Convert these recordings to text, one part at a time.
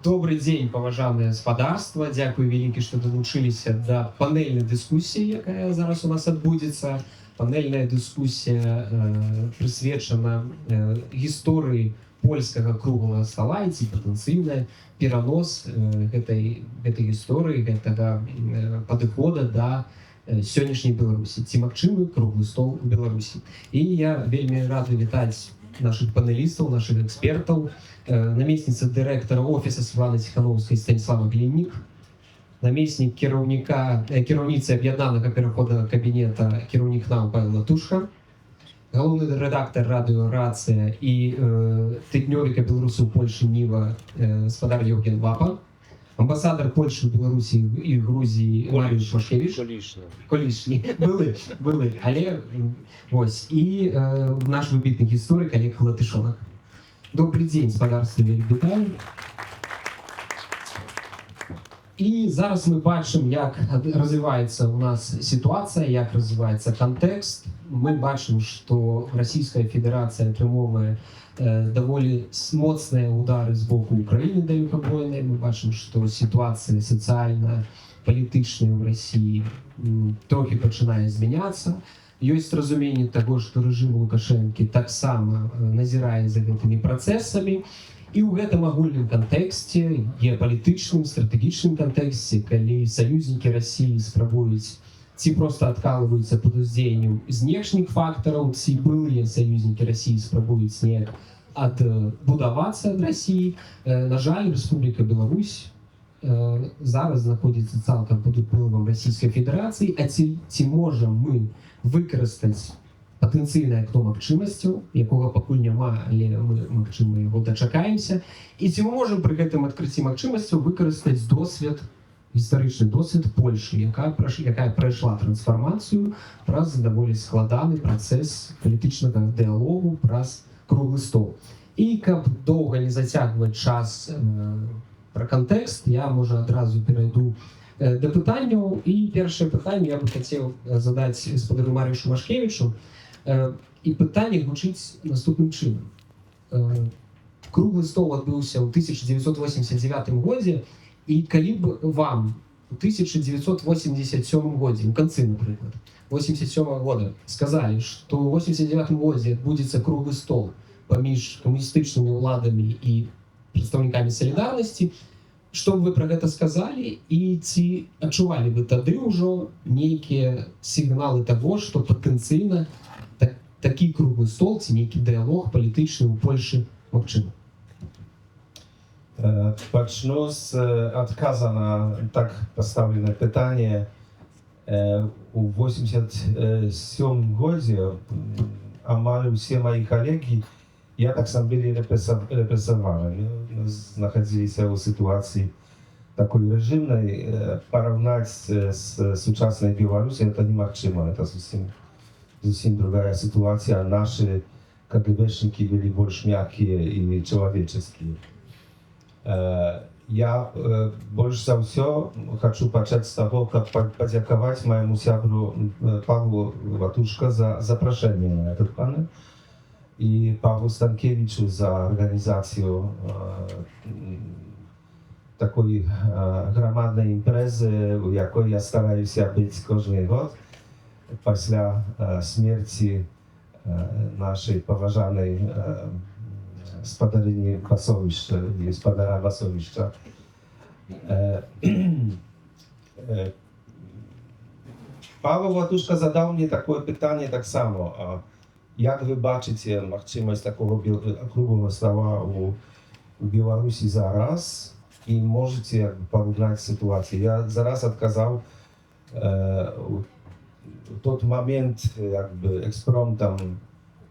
Добрый дзень, паважанае спадарства. Дзякуй вялікі, што далучыліся да панельнай дыскусіі, якая зараз у нас адбудзецца. Панельная дыскусія прысвечана гісторыі польскага круглага стала і ці патэнцыйны перанос гэтай гісторыі, гэтага падыхода да сённяшняй Беларусі. Ці магчымы круглы стол у Беларусі. І я вельмі рады вітаць наших панелістаў, наших экспертаў, намесніца дырэктара офіса Святланы Ціхановскай Станіслава Гліннік, намеснік кіраўніцы аб'яднанага пераходнага кабінета кіраўнік НАУ Павел Латушка, галоўны рэдактар радыё «Рацыя» і тыднёвіка беларусаў Польшы «Ніва» спадар Йоўген Вапа, амбасадар Польшы, Беларусі і Грузіі Марыюш Машкевіч. Колішні. Былы. Але вось. І наш выбітны гісторык Олег Латышонак. Добрый дзень, спадарства, вітаю. І зараз мы бачым, як развіваецца у нас сітуацыя, як развіваецца кантэкст. Мы бачым, што Расійская Федэрацыя атрымоўвае даволі моцныя удары з боку Украіны далёкабойнай. Мы бачым, што сітуацыя сацыяльна, палітычная ў Расіі трохі пачынае змяняцца. Ёсць разуменне таго, што рэжым Лукашэнкі таксама назірае за гэтымі працэсамі. І ў гэтым агульным кантэксце, геапалітычным, стратэгічным кантэксце, калі саюзнікі Расіі спрабуюць ці проста адкалваюцца пад уздзеяннем знешніх фактараў, ці былыя саюзнікі Расіі спрабуюць неяк адбудавацца ад Расіі. На жаль, Рэспубліка Беларусь зараз знаходзіцца цалкам пад уплывам Расійскай Федэрацыі, а ці можам мы выкарыстаць патэнцыйнае акно магчымасцяў, якога пакуль няма, але мы, магчыма, яго дачакаемся, і ці мы можам пры гэтым адкрыцці магчымасцяў выкарыстаць досвед, гістарычны досвед Польшы, якая прайшла трансфармацыю праз даволі складаны працэс палітычнага дыялогу, праз круглы стол. І каб доўга не зацягваць час пра кантэкст, я, можа, адразу перайду да пытанняў. І першае пытанне я бы хацеў задаць спадару Марыюшу Машкевічу. І пытанне гучыць наступным чынам. Круглы стол адбыўся ў 1989 годзе, і калі б вам у 1987 годзе, у канцы, напрыклад, 87 года сказалі, што ў 89 годзе адбудзецца круглы стол паміж камуністычнымі ўладамі і прадстаўнікамі салідарнасці, што б вы пра гэта сказалі, і ці адчувалі вы тады ўжо нейкія сігналы таго, што патэнцыйна такі круглы стол ці нейкі дыялог палітычны ў Польшы магчымы? Пачну з адказа на так пастаўленае пытанне. У 87 годзе амаль усе маі калегі, я таксама былі рэпрэсаваны, знаходзіліся ў сітуацыі такой рэжымнай. Параўнаць з сучаснай Беларусі это немагчыма, это зусім другая сітуацыя. Нашы КГБшнікі былі больш мяккія і чалавеческія. Я больш за ўсё хачу пачаць з таго, каб падзякаваць майму сябру Павлу Латушка за запрашэнне на этот панель і Павлу Станкевичу за арганізацыю такой грамаднай імпрэзы, у якой я стараюся быць кожны год пасля смерці нашай паважанай спадарыні Басовішча, спадара Басовішча. Павел Латушка задаў мне такое пытанне таксама. Як вы бачыце магчымасць такого круглага стола у Беларусі зараз і можете параўнаць сітуацыю? Я зараз адказаў тот момент экспромтам,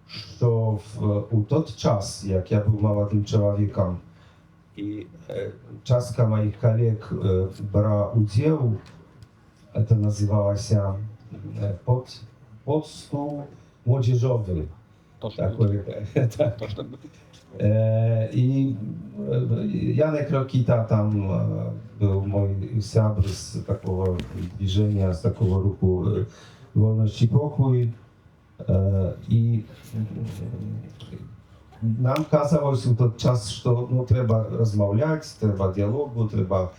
што у тот час, як я быў маладым чалавекам і частка маіх калег брала удзел, это называлася подстол młodzieżowy. I Janek Rokita tam był mój sabr z takiego zbliżenia, z takiego ruchu Wolność i Pokój. I Нам казалось у тот час, что ну, треба розмовляти, треба діалогу, треба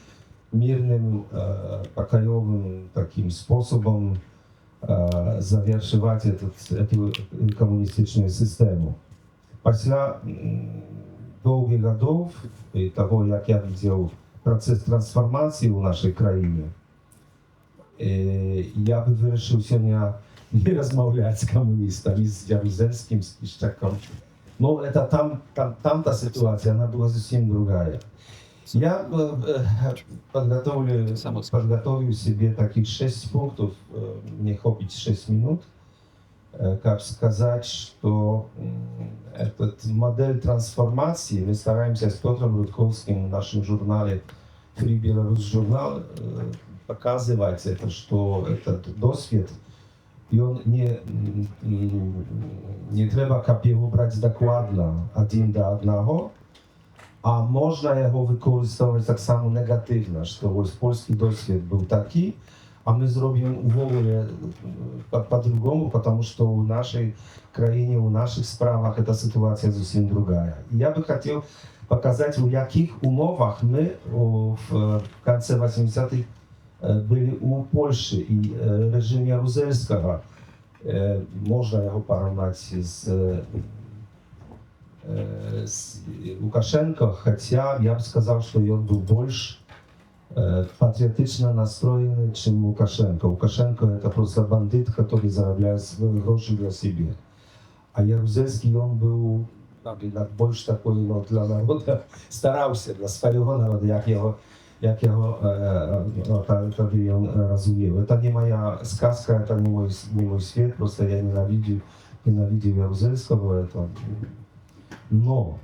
мирним, покойовим таким способом завершувати эту комуністичну систему. Після довгих годов і того, як я бачив процес трансформації у нашій країні, я би вирішив сьогодні не розмовляти з комуністами, з Ярузельським, з Кищаком. Но это там та ситуация, она была совсем другая. Я подготовил себе таких 6 пунктов, мне хватит 6 минут, как сказать, что этот модель трансформации, мы стараемся с Петром Рудковским в нашем журнале Free Belarus журнал показывать это, что этот досвід, i on nie trzeba kapiełu brać dokładnie, один do jednego, a można jego wykorzystywać tak samo negatywnie, że polski doświad był taki, a my zrobimy w ogóle po-drugiemu, ponieważ to w naszej krainie, w naszych sprawach ta sytuacja zupełnie druga. I ja bym chciał pokazać, w jakich umowach my w końcu 80-tych byli u Polski i reżim Jaruzelskiego. Można jego porównać z Łukaszenką, chociaż ja bym сказал, że on był больше patriotyczny nastrojony niż Łukaszenko. Łukaszenko to po prostu bandyt, który zarabia swoje grosze dla siebie. A Jaruzelski on był больше такой no, dla narodu, starał się dla swojego narodu, jak jego wtedy on rozumiał. To nie moja сказка, to nie mój świat, po prostu ja nienawidził Jaruzelskiego. No,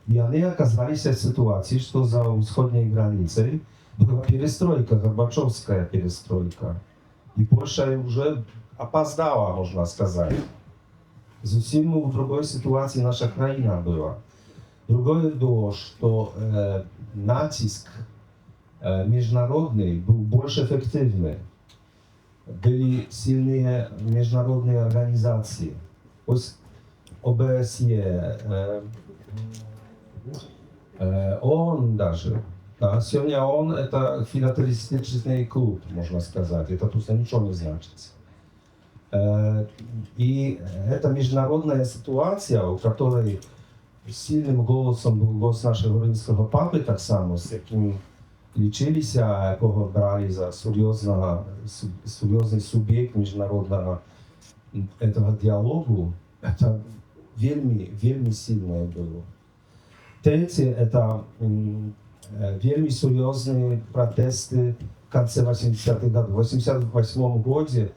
i oni okazali się w sytuacji, że za wschodniej granicą była pierestrojka, gorbaczowska pierestrojka. I Polska już опоздала, można сказать. Zupełnie w drugiej sytuacji nasza kraina była. Drugie było, że nacisk międzynarodny był bardziej efektywny. Byli silne międzynarodne organizacje. OBSE, OON даже. Да, сегодня ООН это филателистический клуб, можно сказать. Это просто ничего не значит. И эта международная ситуация, у которой сильным голосом был голос нашего римского папы, так само, с яким лічилися, якого брали за серйозний суб'єкт міжнародного этого диалогу, это вельми сильное было. Третье, это вельми серьезные протесты в конце 80-х годов. В 88 году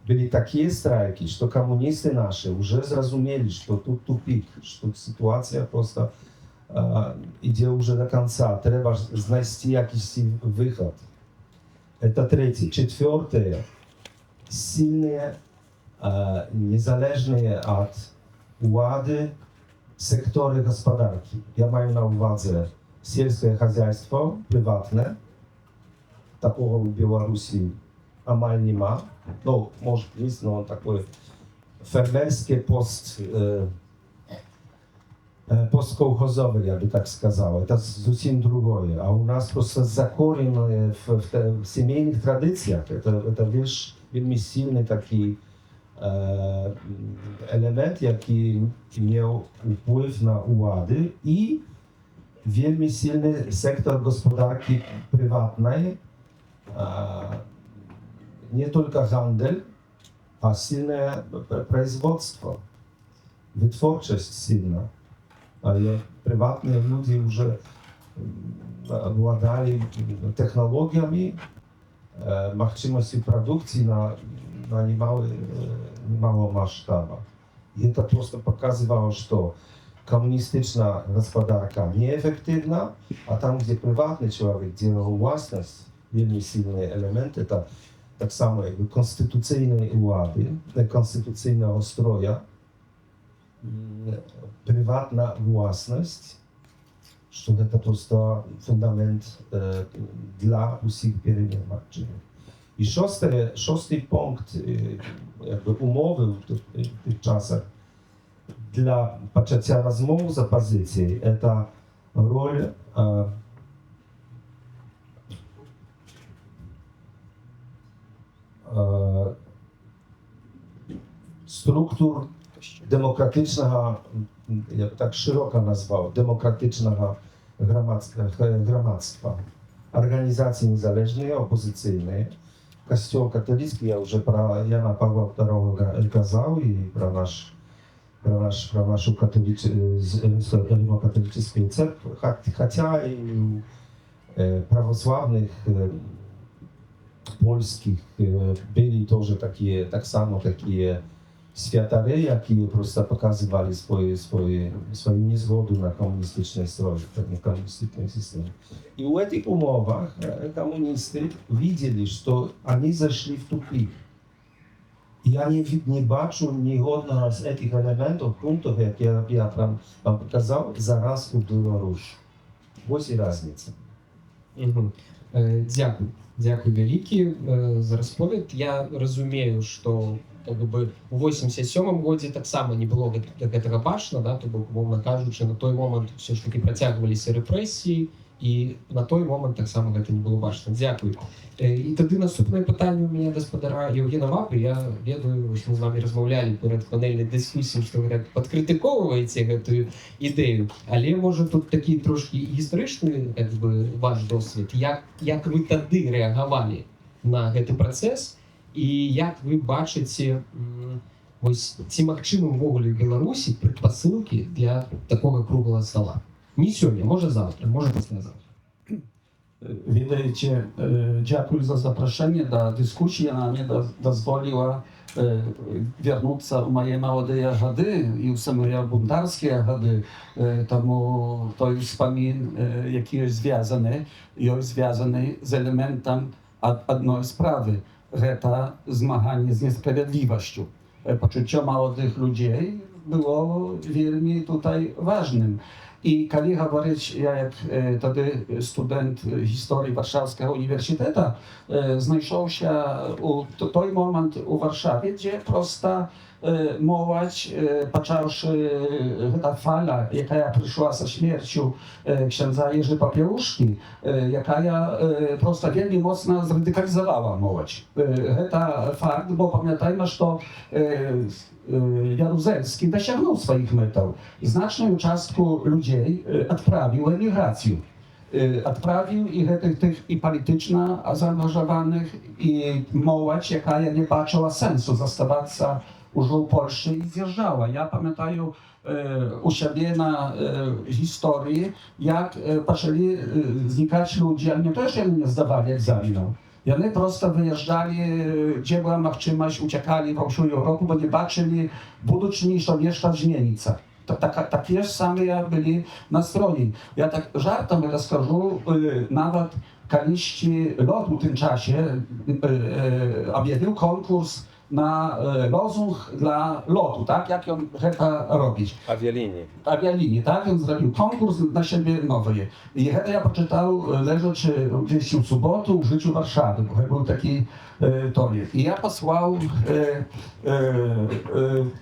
были такие страйки, что коммунисты наши уже зрозумели, что тут тупик, что ситуация просто idzie już do końca, trzeba znaleźć jakiś wychód. To trzecie. Czwarte, silne, niezależne od władzy sektory gospodarki. Ja mam na uwadze сельское хозяйство, prywatne. Takiego w Białorusi amal nie ma. No, może jest, no, takie fermerskie postkołchozowe, ja by tak сказал. To zupełnie drugie. A u nas просто zakorzenione w семейных tradycjach. To wiesz, wielmi silny taki element, jaki miał wpływ na władzy i wielmi silny sektor gospodarki prywatnej, nie tylko handel, a silne производство, wytwórczość silna. Ale prywatne ludzie już władali technologiami, możliwością produkcji na niemałym masштабе. I to просто показывало, что коммунистyczna gospodarka неэффективна, a tam, gdzie prywatny człowiek działał własność, wielmi silne elementy, to tak samo jakby konstytucyjnej władzy, konstytucyjnego stroja, prywatna własność, że to просто fundament dla wszystkich перемен. I szósty punkt jakby umowy w tych czasach для почаття розмов з опозицією це роль структур демократичного, я б так широко назвав, демократичного громадства. Організації незалежні, опозиційні. Костел католицький, я вже про Яна Павла II казав, і про нашу римокатолическую церковь, хотя и православных польских были тоже такие, так само такие святари, які просто показували свою незгоду на комуністичний строй, на комуністичной системе. И в этих умовах коммунисты видели, что они зашли в тупик. Я не бачу ні одного з цих елементів, пунктів, які я вам показав, зараз у Білорусі. Ось і різниця. Дякую. Дякую великі за розповідь. Я розумію, що у 87-му годі так само не було гэтага бачна, да, то бок, умовно кажучи, на той момент все ж таки працягваліся рэпрэсіі, і на той момент так само гэта не было бачна. Дзякую. І тады наступнае пытанне у мяне гаспадара Еўгена Вапы. Я ведаю, што мы з вами размаўлялі перад панельнай дыскусіяй, што вы падкрытыкоўваеце гэтую ідэю, але можа тут такі трошкі гістарычны ваш досвед. Як вы тады рэагавалі на гэты працэс, і як вы бачыце, ці магчымы ўвогуле ў Беларусі прадпасылкі для такога круглага стола? Не сьогодні, може завтра, може післязавтра. Witajcie, dziękuję za zaproszenie do dyskusji. Ona mnie dozwoliła wrócić u moje młode gady i u moje buntarskie gady. To jest wspomin, jaki jest związany z elementem jednej sprawy. To zmaganie z niesprawiedliwością. Poczucie młodych ludzi było wielmi tutaj ważnym. I kiedy mówić, ja jak wtedy student historii Warszawskiego Uniwersytetu, znajdował się w ten moment u Warszawie, gdzie prosta młodzież, patrzawszy ta fala, jaka przyszła ze śmiercią księdza Jerzy Popiełuszki, jaka prosta wielmi mocno zradykalizowała młodzież. To fakt, bo pamiętajmy, że Jaruzelski dosięgnął swoich metod. Znaczną częstku ludzi odprawił emigrację. Odprawił ich tych i polityczna zaangażowanych, i młodzież, jaka nie baczyła sensu zostawać u Polski i zjeżdżała. Ja pamiętam u siebie na historii, jak zaczęli znikać ludzie, ale nie to, że nie zdawali egzaminów. I oni prosto wyjeżdżali, gdzie była możliwość, uciekali w całą Europę, bo nie baczyli budućni, że jeszcze zmienić. Takie same byli nastrojeni. Ja tak żartem rozkażu, nawet kiedyś LOT w tym czasie objawił konkurs na lozung dla lotu, tak? Jak on chce robić. Avialinii, tak? On zrobił konkurs na siebie nowy. I ja poczytał, leżący gdzieś w sobotę w życiu Warszawy, bo był taki tory. I ja posłał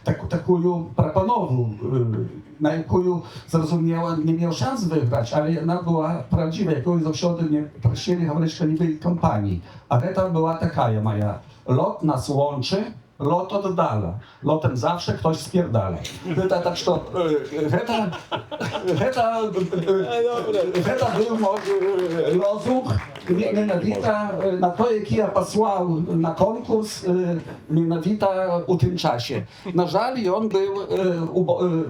taką proponową, na jaką zrozumiałem, nie miał szans wygrać, ale ona była prawdziwa, jaką zawsze mnie prosili, говорили, że niby kompanii. A to była taka moja. Lot nas łączy, lot oddala. Lotem zawsze ktoś spierdala. Tak, że to był mój lozung, mianowicie na to, jaki ja posłał na konkurs, mianowicie u tym czasie. Na żal on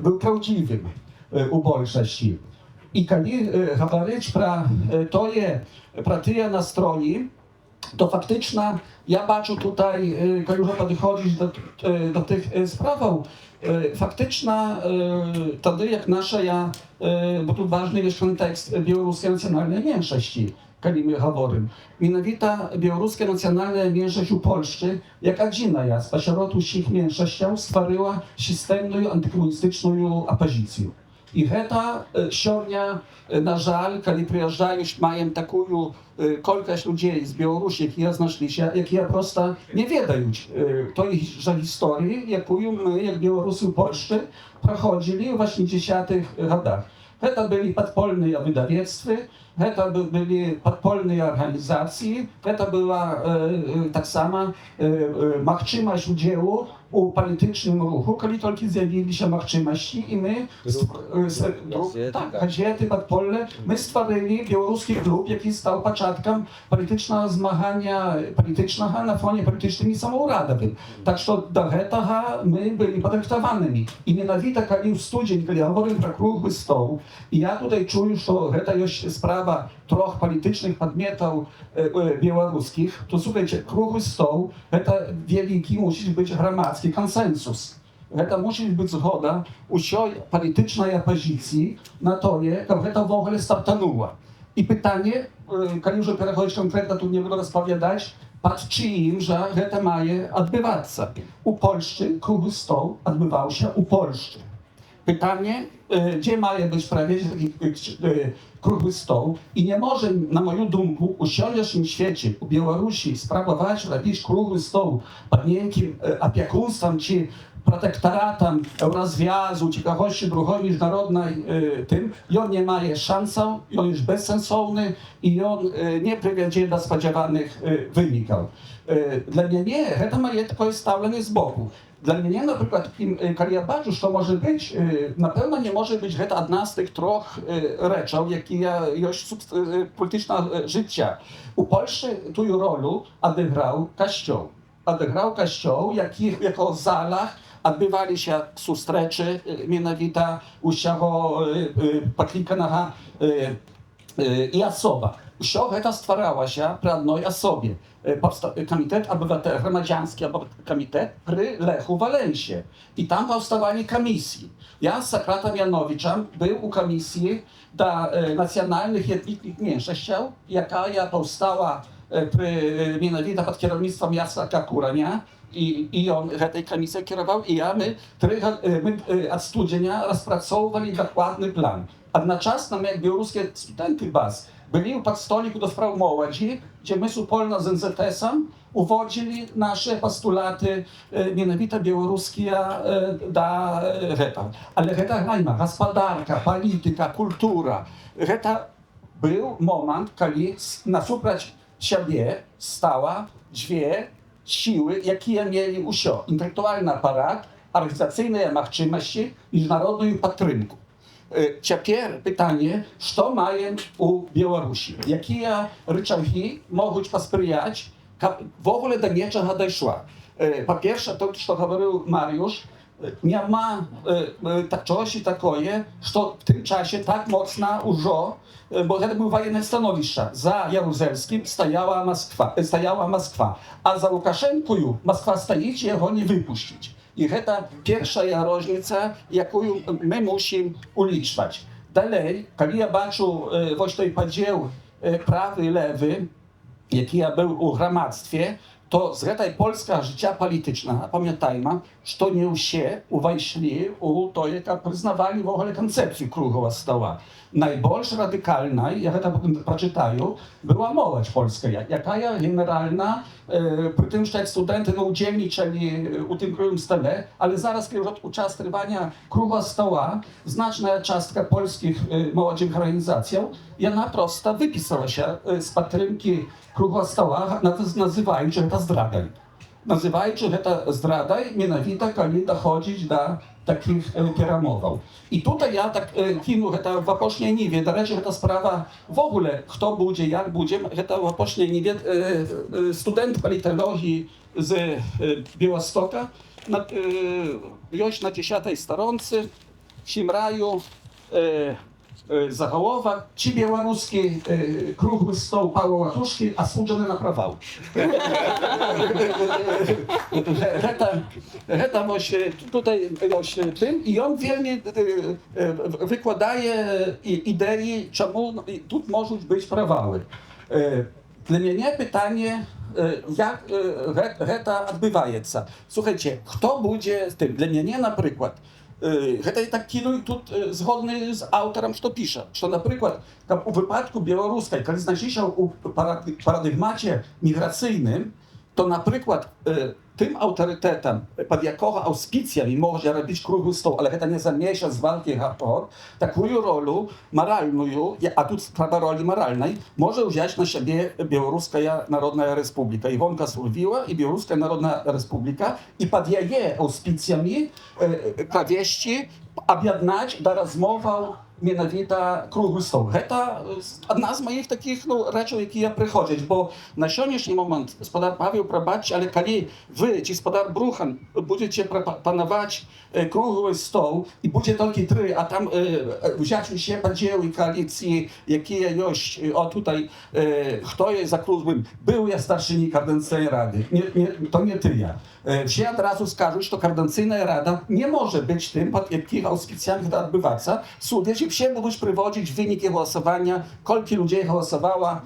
był prawdziwym u большости. I kiedy mówić про te nastroje, to faktycznie ja baczę tutaj, kiedy już podchodzić do tych spraw, faktycznie wtedy jak nasza, bo tu ważny jest kontekst białoruskiej nacjonalnej mniejszości, kiedy my mówimy. Mianowicie białoruska nacjonalna mniejszość u Polski, jak jedyna spośród wszystkich mniejszości, stworzyła systemną antykomunistyczną opozycję. I гэта сёння, на жаль, калі прыязджаюць, маем такую колькасць людзей з Беларусі, якія знайшліся, якія проста не ведаюць той жа гісторыі, якую мы, як беларусы ў Польшчы, праходзілі ў 80-х гадах. Гэта былі падпольныя выдавецтвы, гэта былі падпольныя арганізацыі, гэта была таксама магчымасць удзелу у палітычным руху, калі толькі з'явіліся магчымасці, і мы газеты падпольныя, мы стварылі беларускі клуб, які стаў пачаткам палітычнага змагання палітычнага на фоне палітычнымі самаўрадавым. Так што да гэтага мы былі падрыхтаванымі. І менавіта калі ў студзень, калі гаворым пра круглы стол, я tutaj чую, што гэта ёсць справа трох палітычных падметаў беларускіх, то слухайце, круглы стол гэта вялікі мусіць быць грамадскі кансенсус. Гэта мусіць быць згода ўсёй палітычнай апазіцыі на тое, каб гэта ўвогуле стартанула. І пытанне, калі ўжо пераходзіць канкрэтна, тут не буду распавядаць, пад чыім жа гэта мае адбывацца. У Польшчы круглы стол адбываўся ў Польшчы. Pytanie, gdzie ma być prawie kruchły stoł i nie może, na moją думку, u сённяшнім świecie, u Białorusi sprawować, robić kruchły stoł pod niejakim opiekunstwem czy protektoratem rozwiązu czy kogoś drugiej międzynarodnej tym, i on nie ma szansą, i on jest bezsensowny i on nie prowadzi do spodziewanych wyników. Dla mnie to ma tylko stawione z boku. Dla mnie na przykład, kiedy ja patrzę, co może być, na pewno nie może być to jedna z tych troch rzeczy, jakie jest polityczne życie. U Polski tu rolę odegrał Kościół. Odegrał Kościół, jako w zalach odbywali się zustreczy, mianowita u siego poklikanego i osoba. Wszystko to stwarzało się przy jednej osobie. Komitet Gromadziański albo Komitet przy Lechu Walensie. I tam powstawali komisji. Ja z Sokratem Janowiczem był u komisji do nacjonalnych i etnicznych mniejszości, jaka powstała mianowita pod kierownictwem Jacka Kurania. I on tej komisji kierował i my od studienia rozpracowywali dokładny plan. Jednocześnie jak białoruskie studenty BAS byli u podstoliku do spraw młodzi, gdzie my wspólnie z NZS-em uwodzili nasze postulaty mianowite białoruskie do tego. Ale to nie gospodarka, polityka, kultura. To był moment, kiedy nasuprać siebie stała dwie siły, jakie mieli usio. Intelektualny aparat, organizacyjne możliwości, międzynarodną patrynku. Teraz pytanie, co mają u Białorusi? Jakie ryczałki mogą posprzyjać, w ogóle do niczego doszła? Po pierwsze, to, co mówił Mariusz, nie ma czegoś takiego, że w tym czasie tak mocno użo, bo to były wojenne stanowiska. Za Jaruzelskim stajała Moskwa, a za Łukaszenką Moskwa stoi i jego nie wypuścić. I to pierwsza różnica, jaką my musimy uliczać. Dalej, kiedy ja patrzę właśnie ten podział prawy i lewy, jaki ja był u gromadztwie, to z tej polska życia polityczna, pamiętajmy, że nie się uwejśli u to, jak przyznawali w ogóle koncepcję kruglego stoła. Najbardziej radykalna, jak to przeczytają, była młodzież polska, jaka generalna, przy tym, że studenty udzielniczyli u tym kruglym stole, ale zaraz, kiedy u czas trwania kruglego stoła, znaczna częstka polskich młodzież organizacji, ona prosto wypisała się z patrynki kruglego stoła, nazywając, że to zdrada. Nazywając, że to zdrada, mianowite, kiedy dochodzi do takich piramowów. I tutaj ja tak kinu, to w Aposznie nie wiem, do rzeczy, że ta sprawa w ogóle, kto będzie, jak będzie, to w Aposznie nie wiem, student politologii z Białostoka, już na 10 stronce, w Simraju, zachołowa, ci białoruski kruchły stoł Paweł Łatuszki, a służony na prawał. Heta właśnie tutaj tym i on wielnie wykładaje idei, czemu tu mogą być prawały. Dla mnie pytanie, jak to odbywa się. Słuchajcie, kto będzie z tym? Dla mnie na przykład Гэта так кіну тут згодны з аўтарам, што піша, што, напрыклад, там у выпадку беларускай, калі знайшліся ў парадыгмаце міграцыйным, то, напрыклад, тым аўтарытэтам, пад якога аўспіцыямі можа рабіць круглы стол, але гэта не за месяц валкі гатор, такую ролю маральную, а тут справа ролі маральнай, можа ўзяць на сябе Беларуская Народная Рэспубліка. Івонка Сурвіла і Беларуская Народная Рэспубліка, і пад яе аўспіцыямі правесці, аб'яднаць да размоваў менавіта круглы стол. Гэта адна з маіх такіх рэчаў, якія прыходзяць, бо на сённяшні момант спадар Павел, прабачце, але калі вы ці спадар Брухан будзеце прапанаваць круглы стол і будзе толькі 3, а там ўзяць усе падзелы кааліцыі, якія ёсць, tutaj хто є за круглым, быў я старшыні Координаційної ради, то не тыя. Все адразу скажуть, що Координаційна рада не може бути тим, під яких аўспіцямі гэта адбывацца. Судзяць і все будуть приводити виніки голосування, колькі людей голосувало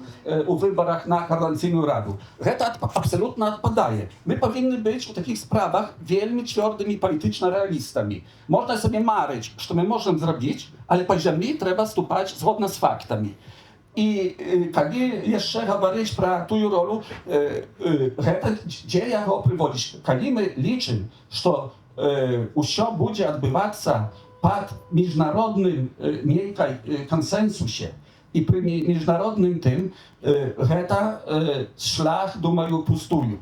у виборах на Координаційну раду. Гэта абсолютно відпадає. Ми повинні бути у таких справах вельми твердими політично реалістами. Можна собі марити, що ми можемо зробити, але по землі треба ступати згодно з фактами. І калі яшчэ гаварыць пра тую ролю, гэта дзе яго прыводзіць. Калі мы лічым, што ўсё будзе адбывацца пад міжнародным нейкай кансэнсусе і пры міжнародным тым, гэта шлях, думаю, пустую.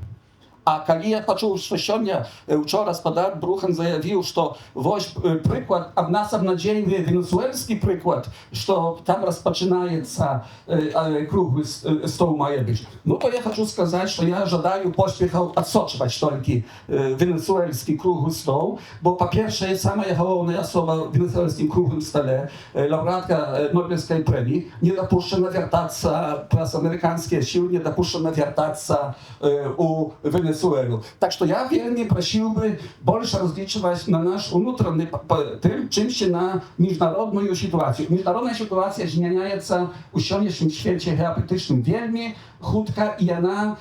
А калі я пачуў, што сёння, учора спадар Брухан заявіў, што вось прыклад, нас абнадзейвае венесуэльскі прыклад, што там распачынаецца круглы стол мае быць. Ну, то я хочу сказаць, што я жадаю поспехаў адсочваць толькі венесуэльскі круглы стол, бо, па-першае, самая галоўная асоба в венесуэльскім круглым столе, лаўрэатка Нобелевскай прэміі, не дапушчана вяртацца праз амерыканскія сілы, не дапушчана вяртацца у Венесуэлю. Так что я вельмі просил бы больше различивать на наш внутренний тым, чымся на міжнародную ситуацию. Міжнародная ситуация змяняется у сённяшнім свеце геапалітычным вельмі хутка, і яна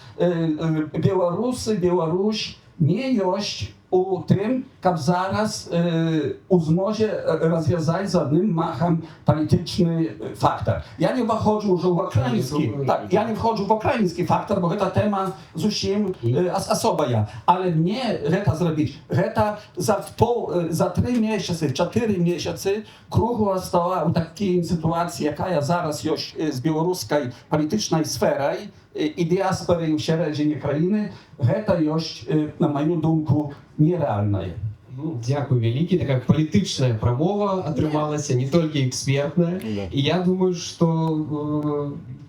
Беларусь не ёсць у тым, каб зараз у змозе развязаць з адным махам палітычны фактор. Я не ўваходжу ўжо ў украінскі, я не входжу в украінскі фактор, бо гэта тэма зусім асобая. Але мне гэта зрабіць, гэта за 3 месяцы, 4 месяцы круглого стола ў такій ситуації, якая зараз ёсць з беларускай палітычнай сферай, і дыаспоры ў сярэдзіне краіны, гэта ёсць, на маю думку, нереальнае. Дякую вялікі, такая палітычная прамова атрымалася, не толькі экспертная. І я думаю, што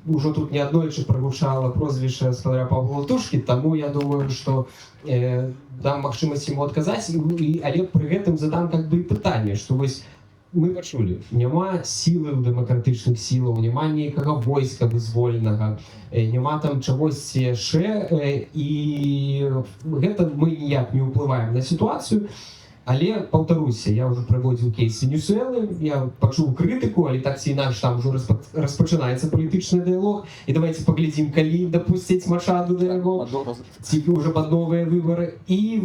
ўжо тут неаднойчы прагучала прозвішча спадара Павла Латушкі, таму я думаю, што дам магчымасць яму адказаць, але пры гэтым задам как бы пытанне, што вось мы пачулі, няма сілы ў дэмакратычных сілаў, няма нейкага войска вызвольнага, няма там чагосьці яшчэ, і гэта мы ніяк не ўплываем на сітуацыю. Але, паўтаруся, я ўжо праводзіў кейс Венесуэлы, я пачуў крытыку, але так ці інакш там ўжо распачынаецца палітычны дыялог, і давайте паглядзім, калі дапусцяць Машаду да яго, ці ўжо пад новыя выбары, і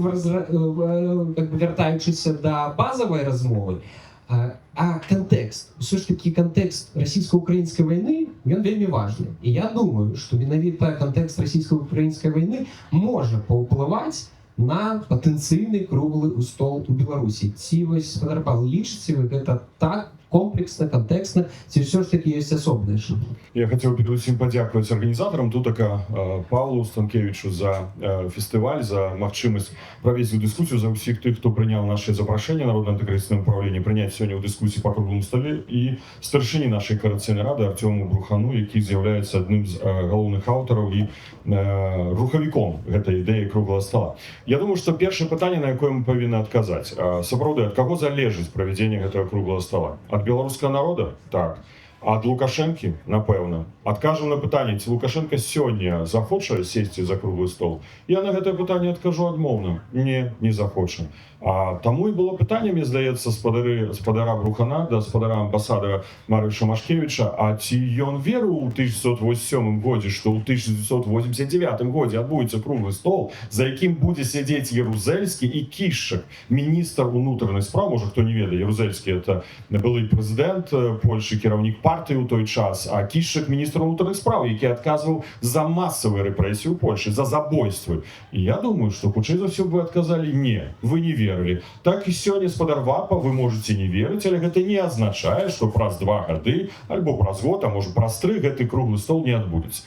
вяртаючыся да базавай размовы, а контекст, все ж таки контекст российско-украинской войны, он вельмі важный. И я думаю, что менавіта контекст российско-украинской войны может паўплываць на потенційны круглы стол у Беларусі. Ці вось, спадар Павел, лічыце вы гэта так комплексно, контекстно, ці все ж таки есть особые ошибки? Я хотел передусім подякувати організаторам Тутака Павлу Станкевичу за фестиваль, за магчымасць правесці дискуссию, за усіх тых, хто прыняў наше запрашэнне Народное антикризисное управление прыняць сёння ў дискуссии по круглому столе, і старшыні нашай Координаційнай рады Артему Брухану, які з'яўляецца адным з галоўных аўтараў і рухавіком гэтай ідэі круглого стола. Я думаю, што першае пытанне, на якое мы павінны адказаць, сапраўды, ад каго залежыць правядзенне гэтага круглого стола? От белорусского народа? Так. Ад Лукашэнкі, напэўна, адкажам на пытанне, ці Лукашенко сёння захоча сесці за круглы стол. Я на гэтае пытанне адкажу адмоўна. Не захоча. Таму і было пытанне, мне здаецца, спадара Брухана да спадара амбасадара Марыша Машкевіча, а ці ён верыў у 1987 годзе, што ў 1989 годзе адбудзецца круглы стол, за якім будзе сядзець Ярузельскі і Кішчак, міністр унутраных спраў, можа хто не ведае, Ярузельскі это былы прэзідэнт Польшы, кіраўнік партыі ў той час, а Кішчак міністр унутраных спраў, які адказваў за масавыя рэпрэсіі ў Польшы, за забойствы. І я думаю, што хутчэй за ўсё вы адказалі не, вы не верылі. Так і сёння спадар ВАПа вы можете не верыць, але гэта не азначае, што праз 2 гады альбо праз год, а можа праз 3 гэты круглы стол не адбудзецца.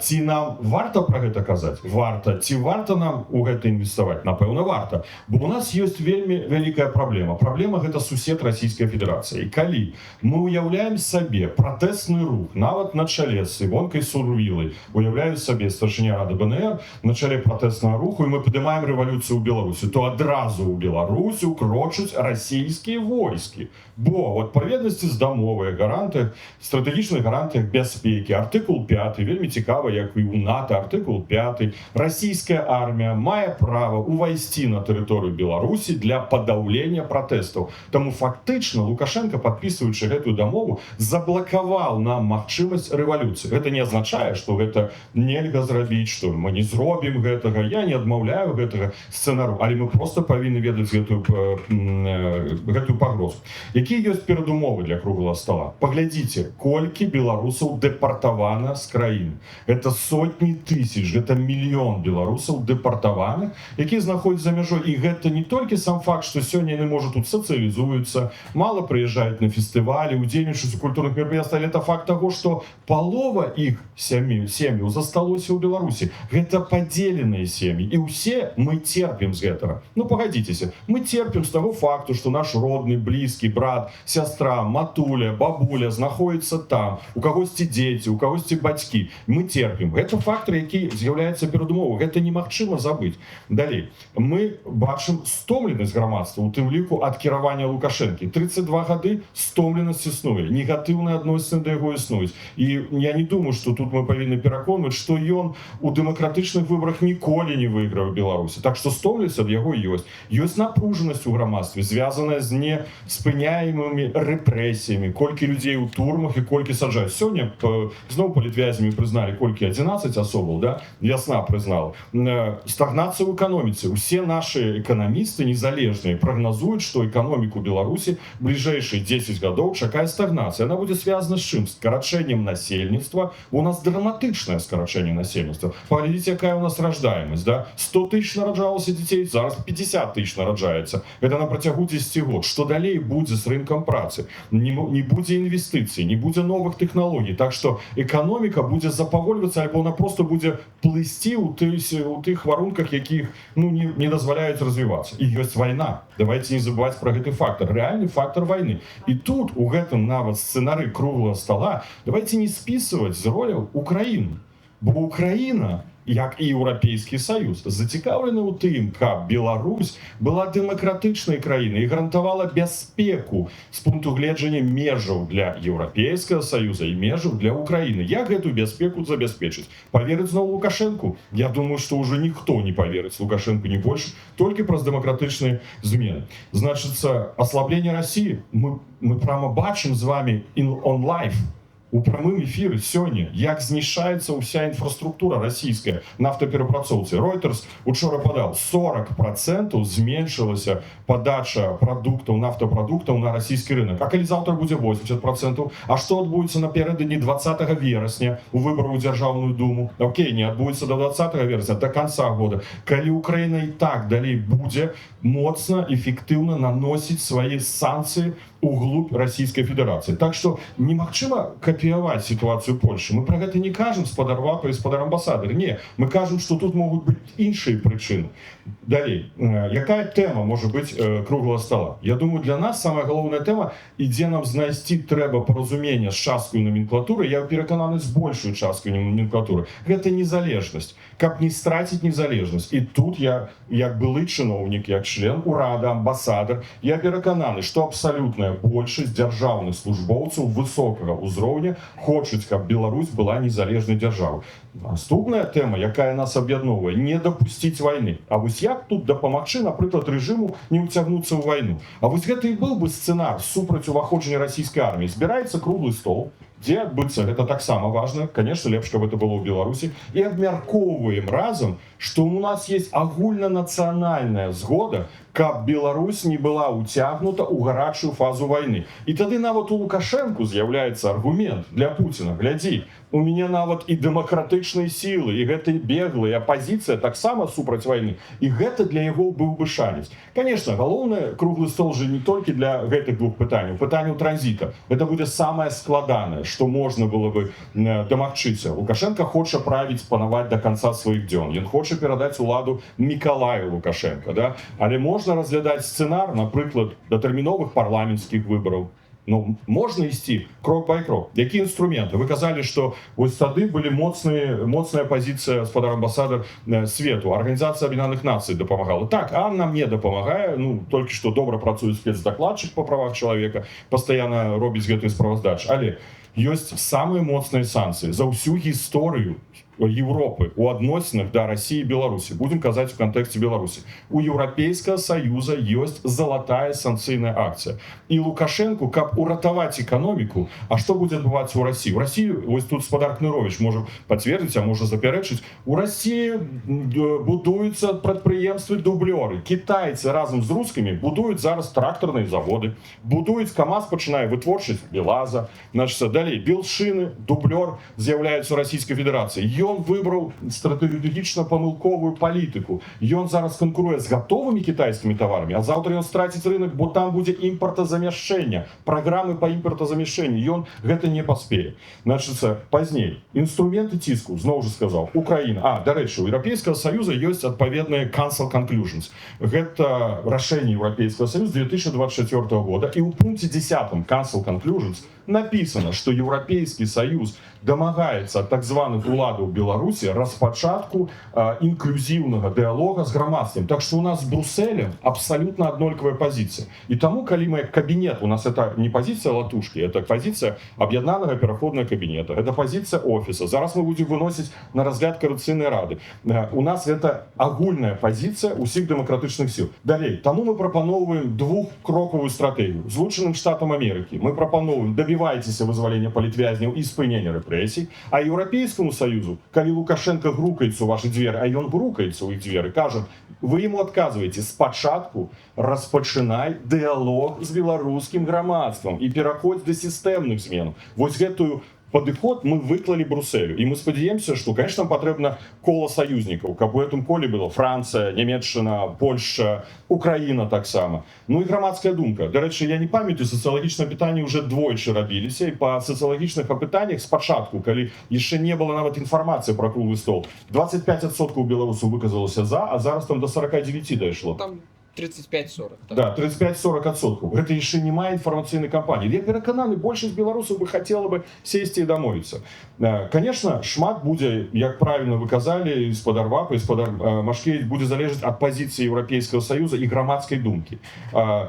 Ці нам варта пра гэта казаць? Варта. Ці варта нам у гэта інвеставаць? Напэўна, варта. Бо у нас ёсць вельмі вялікая праблема. Праблема гэта сусед Расійскай Федэрацыі. І калі мы уяўляем сабе пратэсны рух, нават на чале з Івонкай Сурвілай, уяўляю сабе старшыня Рады БНР на чале пратэснага руху, і мы падымаем рэвалюцыю ў Беларусі, то адразу ў Беларусі укрочуць расійскія войскі. Бо вот па веднасці з дамовай гарантыях, стратэгічных гарантыях бяспекі, артыкул 5, вельмі цікава, як і ў НАТО, артыкул 5, расійская армія мае права увайсці на тэрыторыю Беларусі для падаўлення пратэстаў. Таму фактычна Лукашенко, падпісваючы гэтую дамову, заблакаваў нам магчымасць рэвалюцыі. Гэта не азначае, што гэта нельга зрабіць, што мы не зробім гэтага. Я не адмаўляю гэтага сцэнару, але мы просто павінны ведаць гэтую пагрозу. Якія ёсць перадумовы для круглага стола? Паглядзіце, колькі беларусаў дэпартавана з краіны. Гэта сотні тысяч, гэта мільён беларусаў дэпартаваных, якія знаходзяцца за мяжой. І гэта не толькі сам факт, што сёння яны, можа, тут сацыялізуюцца, мала прыязджаюць на фестывалі, удзельнічаюць у культурных мерапрыемствах, але это факт таго, што палова іх сем'яў засталося ў Беларусі. Гэта падзеленыя сем'і. І ўсе мы церпім з гэтага. Ну, пагадзіцеся, мы церпім з таго факту, што наш родны, блізкі, брат, сястра, матуля, бабуля знаходзіцца там, у кагосьці дзеці, у кагосьці бацькі. Мы церпім. Гэта фактор, які з'яўляецца перадумовай. Гэта немагчыма забыць. Далей. Мы бачым стомленасць грамадства, у тым ліку ад кіравання Лукашэнкі. 32 гады стомленасць існуе. Негатыўныя адносіны да яго існуюць. І я не думаю, што тут мы павінны пераконваць, што ён у дэмакратычных выбарах ніколі не выйграў у Беларусі. Так што стомленасць ад яго ёсць. Ёсць напружанасць у грамадстве, звязаная з неспыняемымі рэпрэсіямі, колькі людзей у турмах і колькі саджаюць. Сёння зноў палітвязямі прызналі колькі 11 асобаў, да? Вясна прызнала. Стагнацыя ў эканоміцы. Усе нашы эканамісты незалежныя прагназуюць, што эканоміку Беларусі бліжэйшыя 10 гадоў чакае стагнацыя. Яна будзе звязана з чым? З скарачэннем насельніцтва. У нас драматычнае скарачэнне насельніцтва. Паглядзіце, якая у нас раждаемасць, да? 100 тысяч нараджалася дзяцей, зараз 50 тысяч нараджаецца. Гэта на працягу 10 год. Што далей будзе з рынкам працы? Не будзе інвестыцый, не будзе новых тэхналогій. Так што эканоміка будзе запавольвацца, альбо она просто будзе плысці ў тых варунках, якіх не дазваляюць развівацца. І ёсць вайна. Давайте не забываць пра гэты фактор. Рэальны фактор вайны. І тут у гэтым нават сцэнары круглага стола давайте не спісваць з роляў Украіну. Бо Украіна, як і Еўрапейскі Саюз, зацікаўлены ў тым, каб Беларусь была дэмакратычнай краінай і гарантавала бяспеку з пункту гледжання межаў для Еўрапейскага Саюза і межаў для Украіны. Як гэтую бяспеку забяспечыць? Паверыць зноў Лукашэнку? Я думаю, што ўжо ніхто не паверыць Лукашэнку не больш, толькі праз дэмакратычныя змены. Значыцца, аслабленне Расіі мы прямо бачым з вами on live, у прамым эфіры сёння, як знішчаецца ўся інфраструктура расійская нафтаперапрацоўцы. Reuters учора падаў, 40% зменшылася падача прадуктаў, нафтапрадуктаў на расійскі рынок. А калі заўтра будзе 80%, а што адбудзецца напярэдадні 20 верасня у выбараў у Дзяржаўную Думу? Окей, не адбудзецца до 20 верасня, до конца года. Калі Украіна і так далей будзе моцна, эфектыўна наносіць свае санкцыі углубь Расійскай Федэрацыі. Так што немагчыма капіяваць сітуацыю Польшы. Мы пра гэта не кажам спадар ВАПа і спадар амбасадара. Не, мы кажам, што тут могуць быць іншыя прычыны. Далей, якая тэма можа быць круглага стола? Я думаю, для нас самая галоўная тэма, і дзе нам знайсці трэба паразумення з часткаю номенклатуры, я перакананы з большую часткаю номенклатуры. Гэта незалежнасць. Каб не страціць незалежнасць. І тут я, як былы чыноўнік, як член урада, амбасадар, я перакананы, што абсалютная пераважная большасць дзяржаўных службоўцаў высокага ўзроўня хочуць, каб Беларусь была незалежнай дзяржавай. Наступная тэма, якая нас аб'ядноўвае, не дапусціць вайны. А вось як тут дапамагчы, напрыклад, рэжыму не ўцягнуцца ў вайну? А вось гэта і быў бы сцэнар супраць уваходжання расійскай арміі. Збіраецца круглы стол, дзе адбыцца, гэта таксама важна, конечно, лепш, каб это было ў Беларусі, і абмяркоўваем разам, што у нас есть агульнанацыянальная згода, каб Беларусь не была ўцягнута ў гарачую фазу вайны. І тады нават у Лукашэнку з'яўляецца аргумент для Пуціна. Глядзі, у мяне нават і дэмакратычныя сілы, і гэтай беглая апазіцыя таксама супраць вайны. І гэта для яго быў бы шанец. Конечно, галоўнае, круглы стол же не толькі для гэтых двух пытанняў. Пытанняў транзіта. Гэта будзе самае складанае, што можна было бы дамагчыся. Лукашенко хоча правіць, панаваць до конца сваіх дзён. Ён хоча перадаць уладу Мікалаю Лукашенко, да? Але можна разглядаць сцэнар, напрыклад, датэрміновых парламенцкіх выбараў. Ну, можна ісці крок by крок. Якія інструменты? Вы казалі, што вось тады былі моцная пазіцыя гаспадар амбасадар свету. Арганізацыя Аб'яднаных Нацый дапамагала. Так, а нам не дапамагае. Ну, толькі што добра працуе спецдакладчык па правах чалавека, пастаянна робіць гэтыя справаздачы. Але ёсць самыя моцныя санкцыі за ўсю гісторыю Европы у адносінах да России и Беларусі. Будем казаць у кантэксце Беларусі. У Еўрапейскага Саюза ёсць залатая санкцыйная акцыя. І Лукашенко, каб уратаваць эканоміку, а што будзе адбывацца ў России? У России, вось тут спадар Кнырович можа пацвердзіць, а можа запярэчыць, у России будуюцца прадпрыемствы-дублёры. Кітайцы разам з рускімі будуюць зараз трактарныя заводы, будуюць КамАЗ, пачынае вытворчасць БелАЗа, значыць, далей Белшины, дублёр з'яўляецца ў Расійскай Федэрацыі. Ён выбраў стратэгічна памылковую палітыку. Ён зараз канкуруе з гатовымі кітайскімі таварамі, а заўтра ён страціць рынок, бо там будзе імпартазамяшчэнне, праграмы па імпартазамяшчэнню. Ён гэта не паспее. Значыцца, пазней інструменты ціску, зноў жа сказаў, Украіна. Дарэчы, у Еўрапейскага Саюза ёсць адпаведныя Council Conclusions. Гэта рашэнне Еўрапейскага Саюза 2024 года, і ў пункце 10 Council Conclusions написано, что Европейский Союз домагаецца ад так званых уладаў Беларусі распачатку інклюзіўнага дыалога з грамадствам. Так что у нас с Брюсселем абсолютно аднолькавая позиция. И тому, калі мы кабинет, у нас это не позиция латушки, это позиция об'яднанага пераходного кабинета, это позиция офиса. Зараз мы будем выносить на разгляд Координаційнай рады. У нас это агульная позиция усіх дэмакратычных сил. Далей, тому мы прапаноўваем двухкроковую стратегію. Злучаным Штатам Америки мы прапаноўваем добивайтеся вызвалення палітвязняў і спынення рэпрэсій, а Еўрапейскаму Саюзу, калі Лукашенко грукаецца ў ваши дзверы, а ён грукаецца ў іх дзверы, кажам, вы ему адказваеце, спачатку распачынай дыалог з беларускім грамадствам і пераходзь да сістэмных зменаў. Вось гэтую падыход мы выклалі Брюсселю. І мы спадзяемся, што, конечно, патрэбна кола саюзнікаў, каб у гэтым коле было Францыя, Нямецчына, Польшча, Украіна таксама. Ну і грамадская думка. Дарэчы, я не памятаю, сацыялагічнае пытанне ўжо двойчы рабіліся, і па сацыялагічных апытаннях спачатку, калі яшчэ не было нават інфармацыі пра круглы стол, 25% беларусаў выказалася за, а зараз там до 49 дайшло. Там 35-40. Да, 35-40%. Это еще не моя информационная кампания. Я перакананы, большасць беларусаў бы хотела бы сесці і дамовіцца. Конечно, шмат будзе, як правильно вы казалі, спадар Вапа, спадар Машкевич, будзе залежаць ад пазіцыі Еўрапейскага Саюза і грамадскай думкі.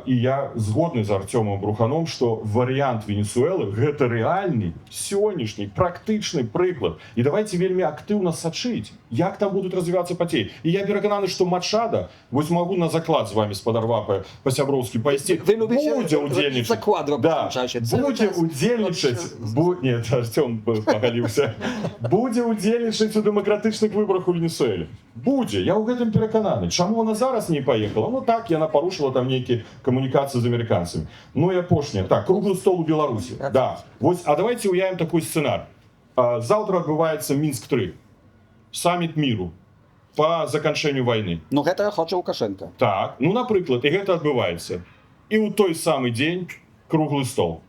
І я згодны з Артёмом Бруханом, што варыянт Венесуэлы гэта рэальны, сённяшні, практычны прыклад. І давайте вельмі актыўна сачыць, як там будуць развівацца падзеі. І я перакананы, што Мачада, вось магу на заклад з вами, спадар Вапа, па-сяброўскі пайсці, будзе удзельнічаць. Да, будзе удзельнічаць. Нет, Артём пагаліўся. Будзе удзельнічаць у дэмакратычных выбарах у Венесуэле. Будзе, я ў гэтым перакананы. Чаму она зараз не паехала? Ну так, яна парушыла там нейкія камунікацыі з амерыканцамі. Ну і апошняе. Так, круглы стол у Беларусі. Да. Вось, а давайте уявім такой сцэнар. Заўтра адбываецца Мінск-3. Саміт міру по заканчэнню вайны. Ну гэта хоча Лукашенко. Так, ну напрыклад, і гэта адбываецца. І ў той самы дзень круглы стол.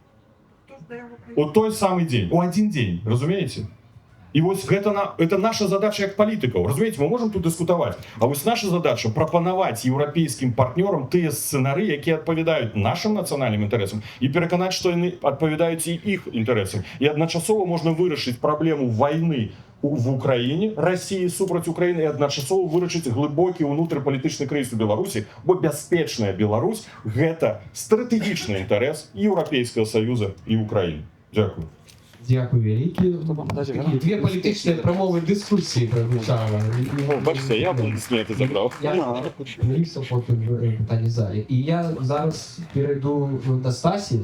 У той самы дзень, у один дзень, разумееце? І вось гэта наша задача як палітыкаў. Разумееце, мы можам тут дыскутаваць. А вось наша задача прапанаваць еўрапейскім партнёрам тыя сцэнары, якія адпавядаюць нашым нацыянальным інтарэсам, і пераканаць, што яны адпавядаюць і іх інтарэсам. І адначасова можна вырашыць праблему вайны в Україні, Росії супроць України і адначасова вырашыць глыбокі ўнутрыпалітычны крызіс у Беларусі, бо бяспечная Беларусь гэта стратэгічны інтарэс Еўрапейскага Саюза і Украіны. Дякую. Дякую великі. Такі дві політичні промови дискусії прозвучали. Бачите, я це забрав. Я місце потім питання залі. І я зараз перейду до Стасі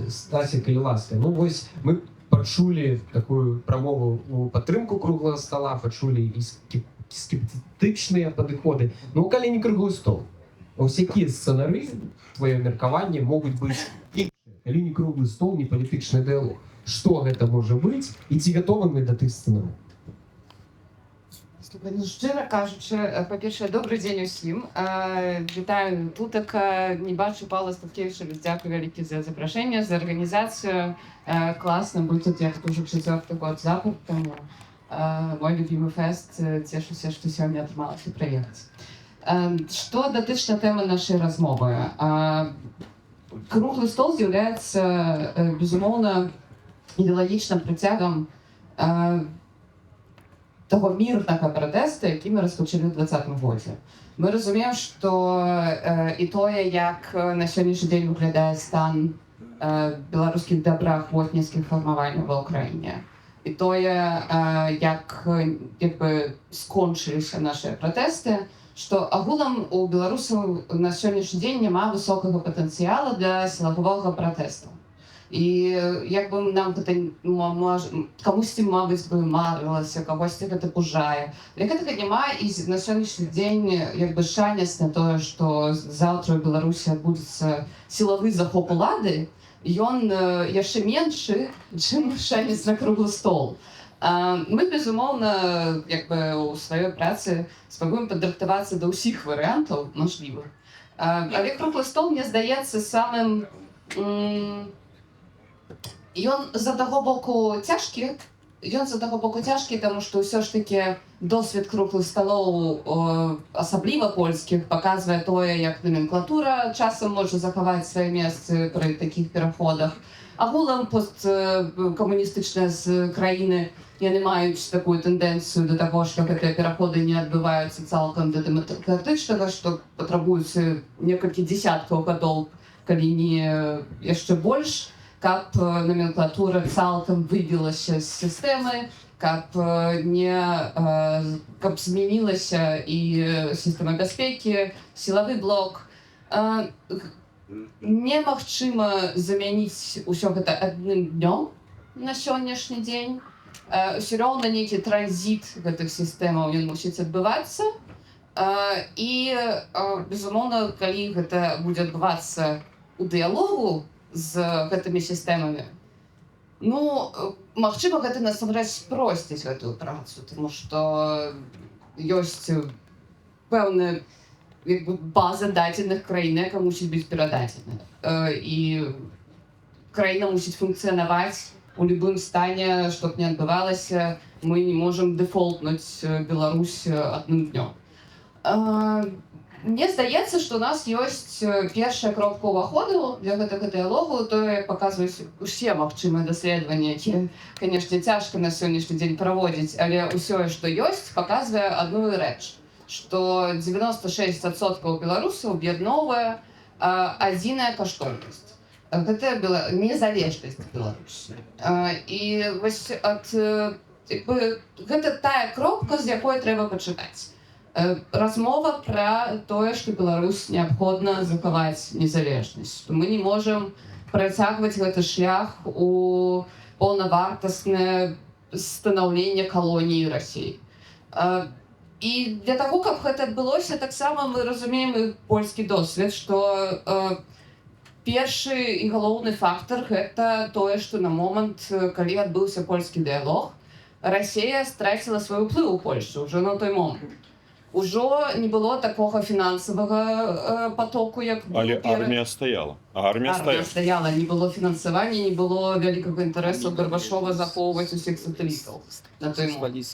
Каліласка. Ну ось ми почули таку промову у підтримку круглого стола, почули і скептичні підходи. Ну, коли не круглий стол. Ось які сценарії, твоє міркування, можуть бути інші, коли не круглий стол, не політичний діалог. Что гэта можа быць і ці гатовы мы да тых сцэнарыяў? Слухай, ну, шчыра кажучы, па-першае, добры дзень усім. Вітаю тутак, не бачу Павла Станкевіча, дзякую вялікі за запрашэнне, за арганізацыю. Класна быць тут, як ўжо чацвёрты год запар, таму мой любімы фэст, цешуся, што сёння атрымалася прыехаць. Што датычна тэмы нашай размовы? Круглы стол з'яўляецца, безумоўна, ідэалагічным працягам таго мірнага пратэсту, які мы распачалі ў 2020 годзе. Мы разумеем, што і тое, як на сённяшні дзень выглядае стан беларускіх добраахвотніцкіх фармаванняў ва ўкраіне, і тое, як скончыліся нашыя пратэсты, што агулам у беларусаў на сённяшні дзень няма высокага патэнцыяла для сілавога пратэсту. І як бы нам гэта камусьці, мабыць, бы марылася, кагосьці гэта пужае. Але гэтага няма, і на сённяшні дзень шанец на тое, што заўтра ў Беларусі адбудзецца сілавы захоп улады, ён яшчэ меншы, чым шанец на круглы стол. Мы, безумоўна, у сваёй працы спрабуем падрыхтавацца да ўсіх варыянтаў мажлівых. Але круглы стол, мне здаецца, самым ён з аднаго боку цяжкі, таму што ўсё ж такі досвед круглых сталоў, асабліва польскіх, паказвае тое, як номенклатура часам можа захаваць свае месцы пры такіх пераходах. Агулам посткамуністычныя з краіны яны маюць такую тэндэнцыю да таго, што гэтыя пераходы не адбываюцца цалкам да дэмакратычнага, што патрабуецца некалькі дзесяткаў гадоў, калі не яшчэ больш, каб номенклатура цалкам выбілася з сістэмы, каб змянілася і сістэма бяспекі, сілавы блок. Немагчыма замяніць усё гэта адным днём на сённяшні дзень. Усё роўна нейкі транзіт гэтых сістэмаў ён мусіць адбывацца. І, безумоўна, калі гэта будзе адбывацца ў дыялогу з гэтымі сістэмамі, ну, магчыма, гэта насамрэч спросціць гэтую працу, таму што ёсць пэўная база дадзеных краіны, якая мусіць быць перададзена. І краіна мусіць функцыянаваць у любым стане, што б не адбывалася, мы не можам дэфолтнуць Беларусь адным днём. Мне здаецца, што у нас ёсць першая кропка ўваходу для гэтага дыялогу, тое паказваюць усе магчымыя даследаванні, якія, канешне, цяжка на сённяшні дзень праводзіць, але ўсё, што ёсць, паказвае адну рэч, што 96% беларусаў аб'ядноўвае адзіная каштоўнасць. Гэта незалежнасць Беларусі. І вось гэта тая кропка, з якой трэба пачынаць. Размова пра тое, што Беларусь неабходна захаваць незалежнасць. Мы не можам працягваць гэты шлях у паўнавартаснае станаўленне калоніі Расіі. І для таго, каб гэта адбылося, таксама мы разумеем і польскі досвед, што першы і галоўны фактар гэта тое, што на момант, калі адбыўся польскі дыялог, Расія страціла свой уплыў у Польшчы ўжо на той момант. Ужо не было такога фінансавага потоку, як было. Але армія стаяла. Армія стаяла, не было фінансавання, не было вялікага інтарэсу Гарбачова захоўваць усіх сатэлітаў на той момант.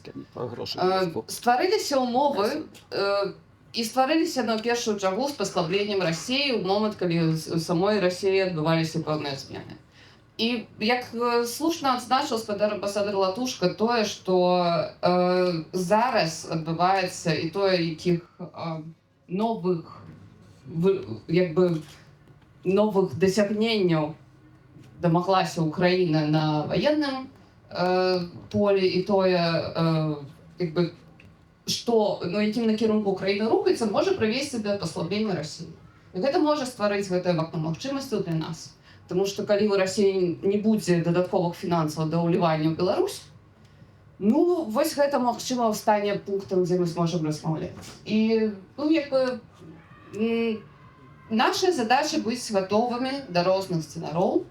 Стварыліся ўмовы і стварыліся на першую чаргу з паслабленнем Расіі ў момант, калі ў самой Расіі адбываліся пэўныя змены. І як слушно адзначыў спадар амбасадар Латушка, тое, што зараз адбываецца і тое, якіх новых новых дасягненняў дамаглася Украіна на ваенным полі, і тое, што якім накірунку Украіна рухаецца, можа прывесці да паслаблення Расіі. І гэта можа стварыць гэтае вакно магчымасцяў для нас. Тому що коли у Росії не буде додаткових фінансів до вливання в Білорусь, ну, ось гэта, магчыма, стане пунктом, дзе мы зможам размаўляць. І, наша задача быць гатовымі да розных сцэнароў.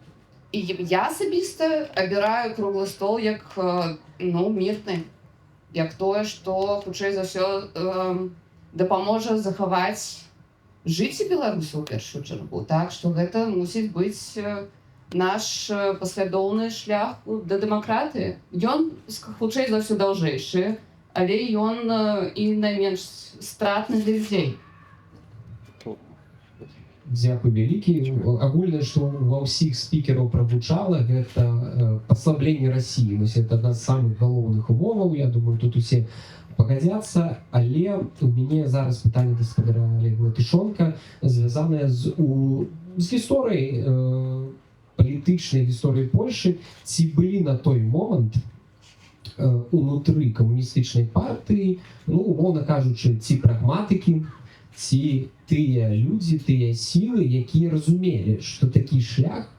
І я асабіста абіраю круглы стол як, мірны, як тое, што, хутчэй за ўсё, дапаможа захаваць жыцці беларусаў у першую чаргу, так што гэта мусіць быць наш паслядоўны шлях да дэмакратыі. Ён хутчэй за ўсё даўжэйшы, але ён і найменш стратны для людзей. Дзякуй вялікі. Агульна, што ва ўсіх спікераў прагучала, гэта паслабленне Расіі. Это адна з самых галоўных умоваў, я думаю, тут усе пагадзяцца, але у мяне зараз пытанне да спадара Олега Латышонка звязанае з гісторыяй, палітычнай гісторыяй Польшы. Ці былі на той момант унутры камуністычнай партыі, умоўна кажучы, ці прагматыкі, ці тыя людзі, тыя сілы, якія разумелі, што такі шлях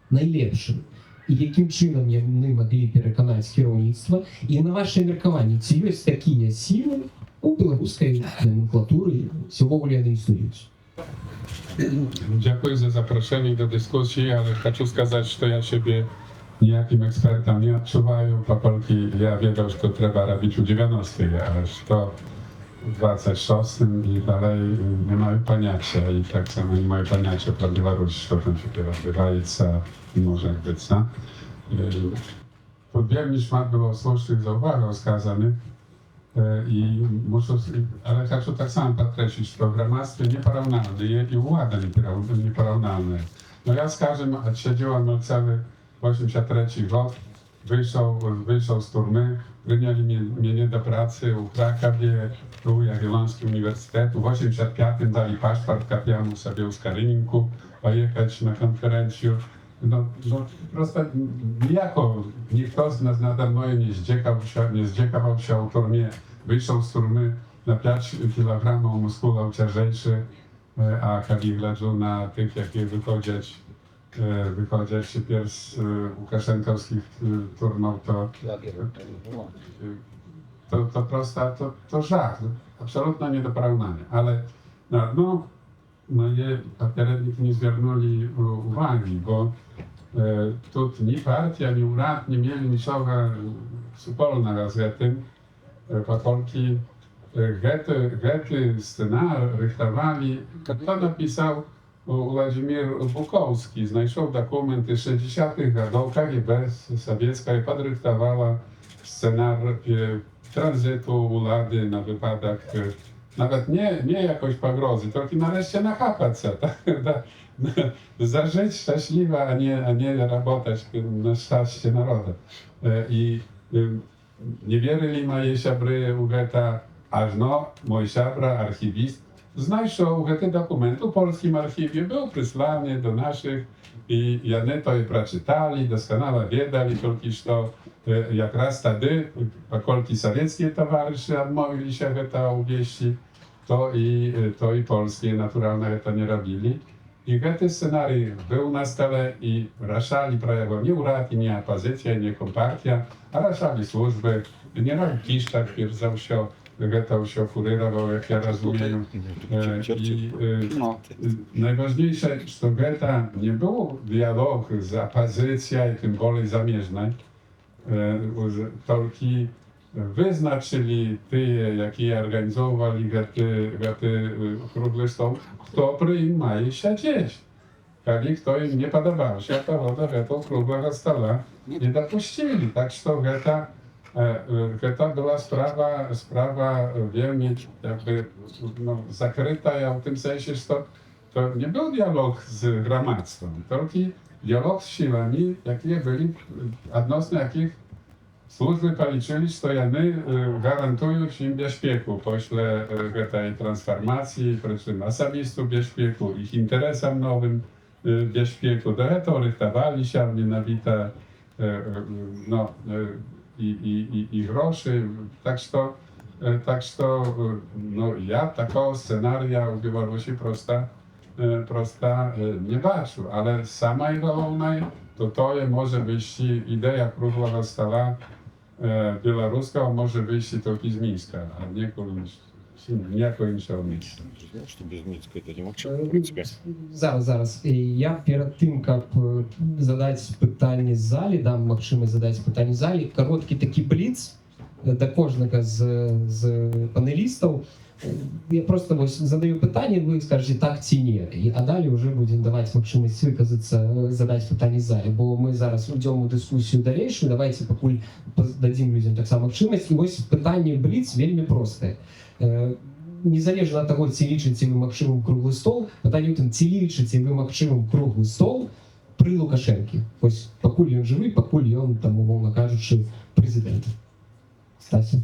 найлепшы, і якім чынам яны маглі пераканаць кіраўніцтва. І на ваше меркаванне, ці ёсць такія сілы у беларускай номенклатуры, ці ўвогуле яны існуюць? Dziękuję za zaproszenie do dyskusji, ale chcę сказать, że ja siebie nijakim ekspertem nie odczuwaję, pokolki ja wiedział, że to trzeba robić u 90, ale to w 26 i dalej nie mają pojęcia i tak samo nie mają pojęcia про Białoruś, что там się odbywa i może być. Тут wiele szmat było słusznych zauważył skazanych i muszę, ale chcę tak samo podkreślić, że programactwo nieporównalne i władza nieporównalne. No ja skażę, odsiedziałem cały 83 rok, wyszedł z turmy, przyjęli mnie do pracy w Krakowie, tu Jagielloński Uniwersytet. W 85 dali paszport, kapianu sobie w Karyninku, pojechać na konferencję. No prosto niejako nikt z nas nade mną nie zdziekawał się o turmie. Wyszedł z turmy na 5 kg muskułów ciężejszy, a kiedy glądał na tych, jakie wychodzić się z łukaszenkowskich turnów, to prosta, to żart, absolutnie nie do porównania. Ale poprzedniki nie zwierнули uwagi, bo tu ni partia, ni urząd nie mieli niczego wspólnego z tym, pokolki gety scenariusz rychtowali. Kto napisał? Władimir Bukowski znajшов dokumenty 60. lat KGB sowiecka i podrychtowała scenariusz tranzytu władzy na wypadek, nawet nie jakoś pogrozy, tylko nareszcie nachapać się, tak? Zażyć szczęśliwa, a nie работać na szczęście narodu. I nie wierzyli moje siabry u geta, aż mój siabra, archiwist, znajшов te dokumenty w polskim archiwie, był przysłany do naszych i oni to przeczytali, doskonale wiedzieli, tylko że jak raz wtedy, pokolki sowieckie towarzysze odmówili się to uwieści, to i polskie naturalnie to nie robili. I ten scenariusz był na stole i raszali prawo nie urad, nie opozycja, nie kompartia, a raszali służby, generał Kiszczak pierwszał się, to się furyrował, jak ja rozumiem. Najważniejsze, że geta nie był dialog z opozycją i tym bardziej zamierzchnej, tylko wyznaczyli ty, jakie organizowali gety krugle stoł, kto przy im ma się gdzieś. Kiedy kto im nie podobał się, to woda tego kruglego stoła nie dopuścili. Tak, że geta była sprawa wielmi jakby zakryta, ja w tym sensie, że to nie był dialog z gramadztwem, tylko dialog z siłami, jakie byli, odnośnie jakich służby policzyli, że my gwarantują im bezpieku pośle tej transformacji, przyczyn osobistą bezpieku, ich interesom nowym bezpieku. Do tego rychtowali się mianowite no, i groszy. Tak że no, ja takiego scenaria w Białorusi prosta nie baczył, ale samej głównej to może być idea kruglego stoła białoruska, może być tylko z Mińska, a nie ніякого іншого місця. Что без Минска это невозможно, в принципе. Зараз. Я перед тим, як задати питання з залі, дам можливість задати питання в залі, короткий такий бліц до кожного з панелістів. Я просто ось задаю питання, ви скажете так чи ні. А далі вже будемо давати можливість виказатися, задати питання в залі. Бо ми зараз йдемо в дискусію дальнішу, давайте поки дадим людям так само можливість. І ось питання бліц вельми просте. Незалежно від того, чи лічите ви максимум круглий стол, питання в тому, чи лічите ви максимум круглий стол при Лукашенкі. Ось поки він живий, поки він, там, умовно кажучи, президент. Стасі.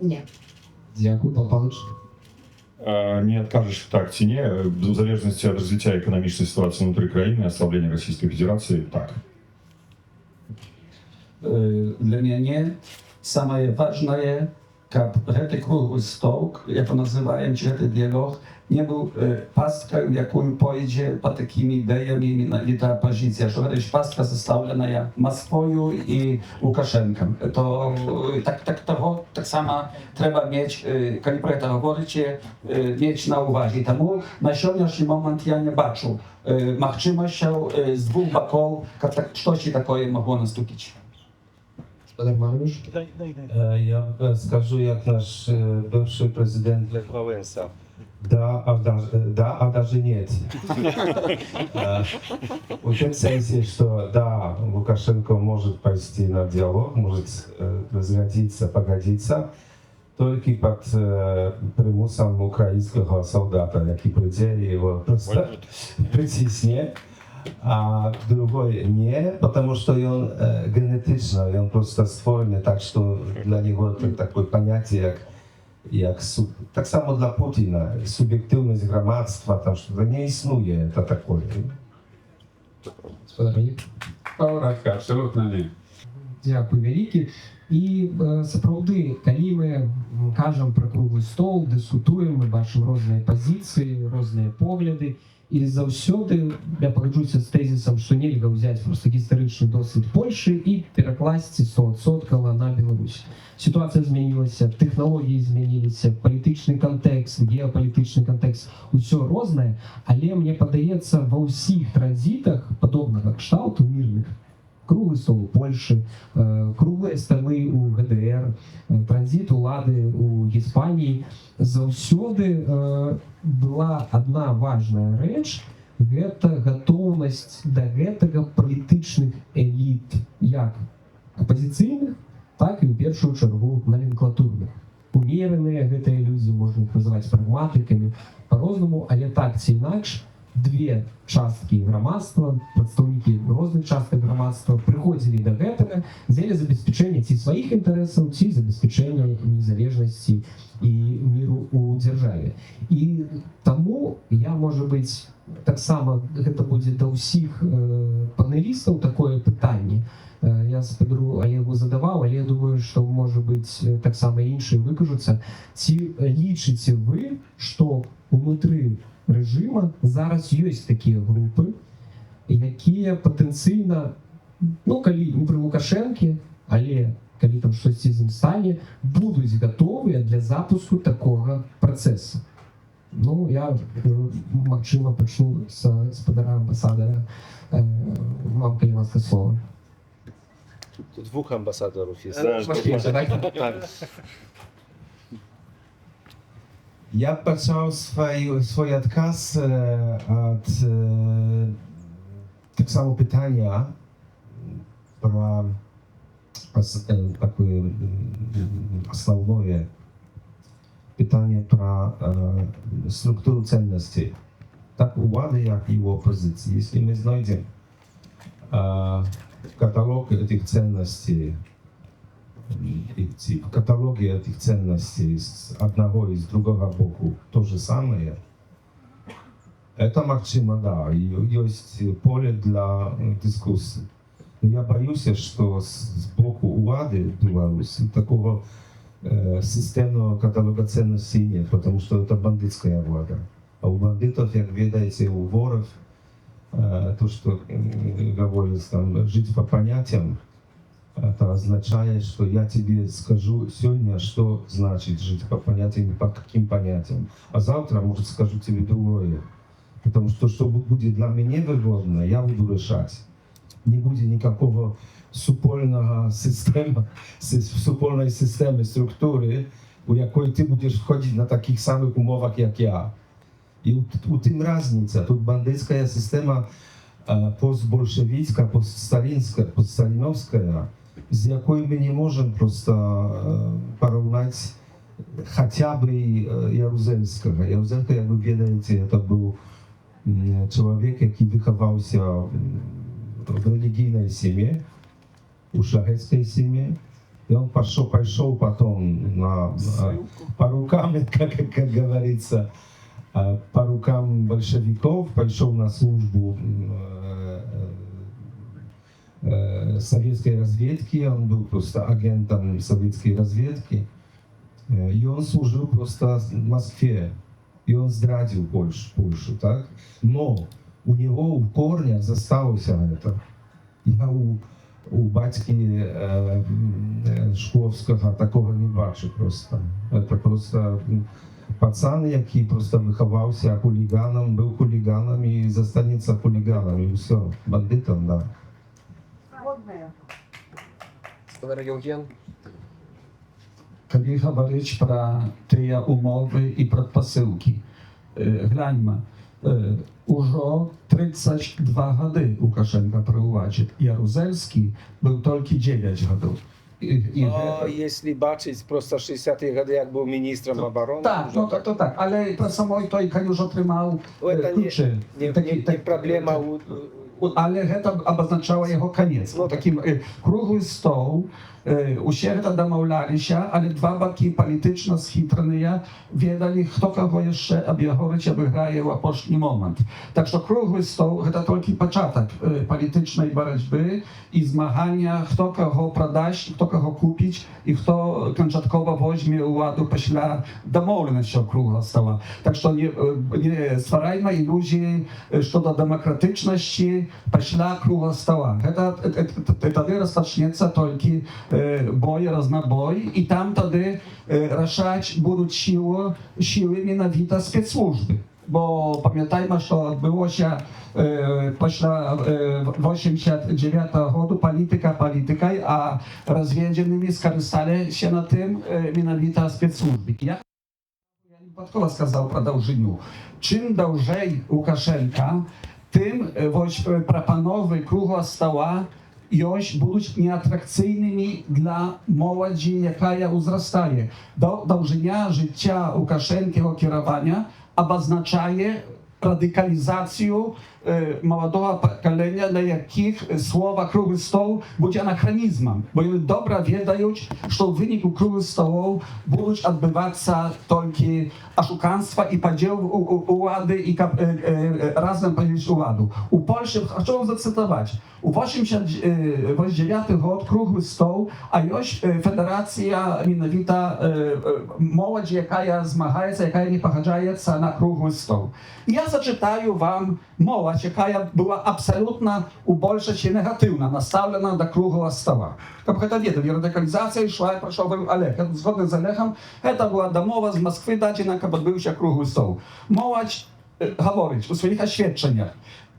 Nie. Дякую, Павло Павлович. Не откажешь в так цене, в зависимости от развития экономической ситуации внутри краины и ослабления Российской Федерации, так. Dla mnie самое важное, как этот круглый стол, я to называю, czy ten dialog, nie był pastką, jaką pójdzie po takimi ideami i ta pozycja, że będzie pastka zostawiona Moskwą i Łukaszenkiem. To tak samo trzeba mieć, kiedy про это говорите, mieć na uwadze. Тому na dzisiejszy moment ja nie baczę możliwością z dwóch boków, jak coś takiego mogło nastąpić. Господар Маруш. Я скажу, як наш бывший президент Лech Wałęsa. Да, а даже нет. В том смысле, что да, Лукашенко может пойти на диалог, может разгодиться, погодиться, только под примусом украинского солдата, который придет его просто притиснет. А другой не, потому что он генетично, он просто створенный так, что для него такое понятие, так само для Путина, субъективность громадства, там что-то не існує, это такое. Господар Маруш. Коротко, абсолютно ні. Дякую вялікі. І сапраўды, калі мы кажам пра круглы стол, дыскутуем, мы бачым розныя пазіцыі, розныя погляды, і заўсёды я пагаджуся з тэзісам, што нельга ўзяць просто гістарычны досвід Польшы і перакласці 100% на Беларусь. Сітуацыя змянілася, тэхналогіі змяніліся, палітычны кантэкст, геапалітычны кантэкст, усё рознае, але мне падаецца, ва ўсіх транзітах падобнага кшталту мірных, круглый стол у Польши, круглые столы у ГДР, транзит улады у Іспанії. Заўсёды была одна важная рэч, гэта гатоўнасць да гэтага палітычных эліт, як апазіцыйных, так і ў першую чаргу номенклатурных. Умереныя гэтыя людзі, можна іх называць прагматыкамі, по-рознаму, але так ці інакш, две часткі грамадства, прадстаўнікі розных частак грамадства прыходзілі да гэтага дзеля забеспячэння ці сваіх інтарэсаў, ці забеспячэння незалежнасці і міру ў дзяржаве. І таму я, можа быць, таксама гэта будзе да ўсіх панелістаў такое пытанне. Я спадару яго задаваў, але я думаю, што, можа быць, таксама іншыя выкажуцца. Ці лічыце вы, што ўнутры рэжыма зараз ёсць такія групы, якія патэнцыйна, ну, калі не пры Лукашэнкі, але калі там штосьці з ім стане, будуць гатовыя для запуску такога працэсу. Ну, я, магчыма, пачну з гаспадара амбасадара. Вам, калі ласка, слова. Двух амбассадоров есть. Я пачаў свой адказ ад так само пытання пра такое основное питание про структуру ценностей. Так у Вады, как и у оппозиции. Если мы найдем каталог этих ценностей, в каталоге этих ценностей с одного и с другого боку то же самое, это максима, да, и есть поле для дискуссии. Но я боюсь, что сбоку у Вады Беларуси такого системного каталога ценностей нет, потому что это бандитская влада. А у бандитов, как видите, у воров, то, что говорится, там, жить по понятиям, это означает, что я тебе скажу сегодня, что значит жить по понятиям, по каким понятиям. А завтра, может, скажу тебе другое. Потому что, что будет для меня выгодно, я буду решать. Не будет никакого супольной системы, структуры, у якої ти будеш входити на таких самих умовах, як я. І у тим різниця. Тут бандитська система постбольшевицька, постсталіновська, з якою ми не можемо просто порівняти хоча б Ярузельського. Ярузельський, як ви знаєте, це був чоловік, який виховався в религийной семье, у шляхетской семье. И он пошел потом по рукам, как говорится, по рукам большевиков, пошел на службу советской разведки, он был просто агентом советской разведки. И он служил просто в Москве. И он зрадил Польшу, так? Но у него в корнях зосталось это. Я у батьки Шкловського такого не бачу просто. Это просто пацан, який просто виховався хулиганом, был хулиганом и застанется хулиганом, и все, бандитом, да. Євген. Коли говорить про ті умови і предпосилки, гляньмо, уже 32 года Лукашенко при владі. Ярузельський був тільки 9 років. Если бачить просто 60-ті годи, як був міністром оборони, Так, ну так, але при самой той, коли вже тримав ключі. не проблема. Але гэта абазначала яго канец. Такім круглы стол, усе гэта дамаўляліся, але два бакі палітычна схітраныя ведалі, хто каго яшчэ аб'ягорыць абыграе ў апошні момант. Так што круглы стол гэта толькі пачатак палітычнай барацьбы і змагання, хто каго прадасць, хто каго купіць і хто канчаткова возьме ўладу пасля дамоўленасцяў круглага стола. Так што не стварайма ілюзіі што да дэмакратычнасці пасля круглага стола. Тады распачнецца толькі бой, разнабой, і там тады рашаць будуць сілы менавіта спецслужбы. Бо памятайма, што адбылося пасля 89 году палітыка палітыкай, а разведзенымі скарысталіся на тым менавіта спецслужбы. Я выпадкова сказаў пра даўжыню. Чым даўжэй Лукашенка, тым прапановы круглага стола будуть неатракційними для молоді, яка узростає. Довжиня життя Лукашенкова керування обозначає радикалізацію молодого покоління, для яких слово «круглий стол» буде анахронізмом. Бо вони добре відають, що в виніку круглих столів будуть відбуватися тільки ошуканства і поділ влади, і разом поділити владу. У Польщі, хочу вам зацитувати, у 89 год круглий стол, а є федерація менавіта молоді, яка змагається, яка не погоджається на круглий стол. Я зачитаю вам молодь, яка була абсолютно у більшості негативно наставлена до круглого стола. Как вы это ведали, радикализация шла, прошел Олег. Згодом з Олегом, это була домова з Москви дадена, як відбувся круглий стол. Молодь говорить у своїх освідченнях.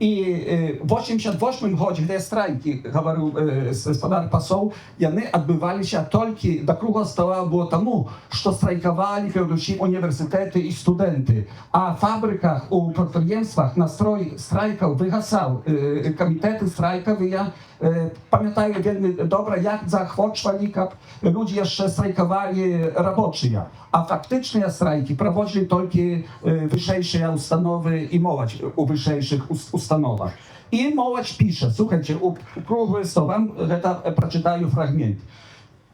І в 88 році, де страйки, говорив господар посол, вони відбувалися тільки до круглого стола було тому, що страйкували передусім університети і студенти. А в фабриках, у підприємствах настрой страйків вигасав. Комітети страйкові, пам'ятаю вельми добре, як захочували, щоб люди ще страйкували робочі. А фактичні страйки проводили тільки вищі установи і молодь у вищих установах. І молодь пише, слухайте, у круглий стол, вам прочитаю фрагмент.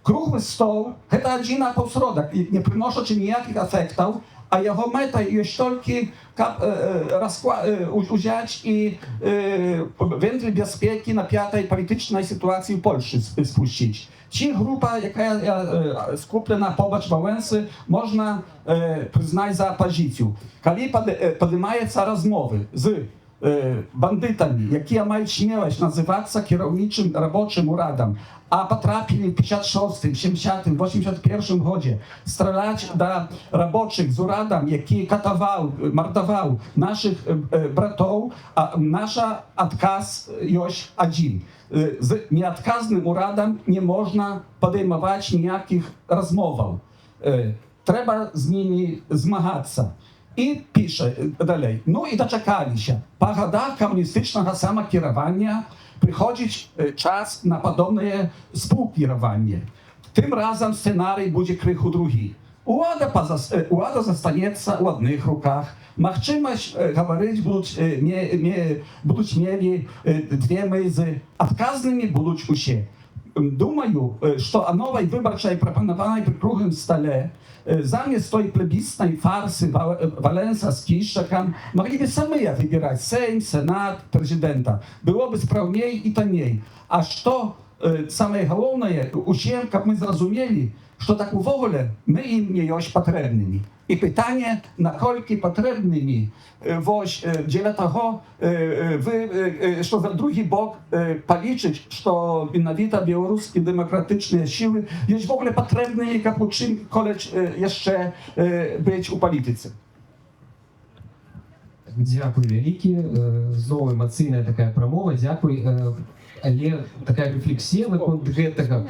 Круглий стол – це один посередок, не приносячи ніяких ефектів, а його мета є тільки взяти і вентрі безпеки на п'ятій політичній ситуації в Польщі спустити. Чи група, яка скуплена побач Валенси, можна признати за опозицію. Коли піднімаються розмови з бандитами, які мають смілость називатися керівничим робочим урадом, а потрапили в 56, 70, 81 році стріляти до робочих з урадом, який катував, мордував наших братів, а наш відказ є один. З невідказним урадом не можна підіймати ніяких розмов. Треба з ними змагатися. І пише далі. Ну і дочекалися. По годах комуністичного самокерування приходить час на подобне співкерування. Тим разом сценарій буде криху другий. Влада застанеться в одних руках. Можливість говорити будуть мали двома з відказними будуть усі. Думаю, що о новій виборчій пропонованій при круглому столі замість той плебісної фарси Валенса з Кищаком могли бы самі вибирати Сейм, Сенат, президента. Було б справній і тоней. А що саме головне, усім, як ми зрозуміли, що так увогуле ми їм не є потрібними. І питання, наскільки потрібними, ось для того, що за другий бок полічить, що навіть білоруські демократичні сили є в ogóle потрібні, як у чим-колись ще бути у політиці. Дякую, велике. Знову емоційна така промова. Дякую. Але така рефлексія на конт гэтага.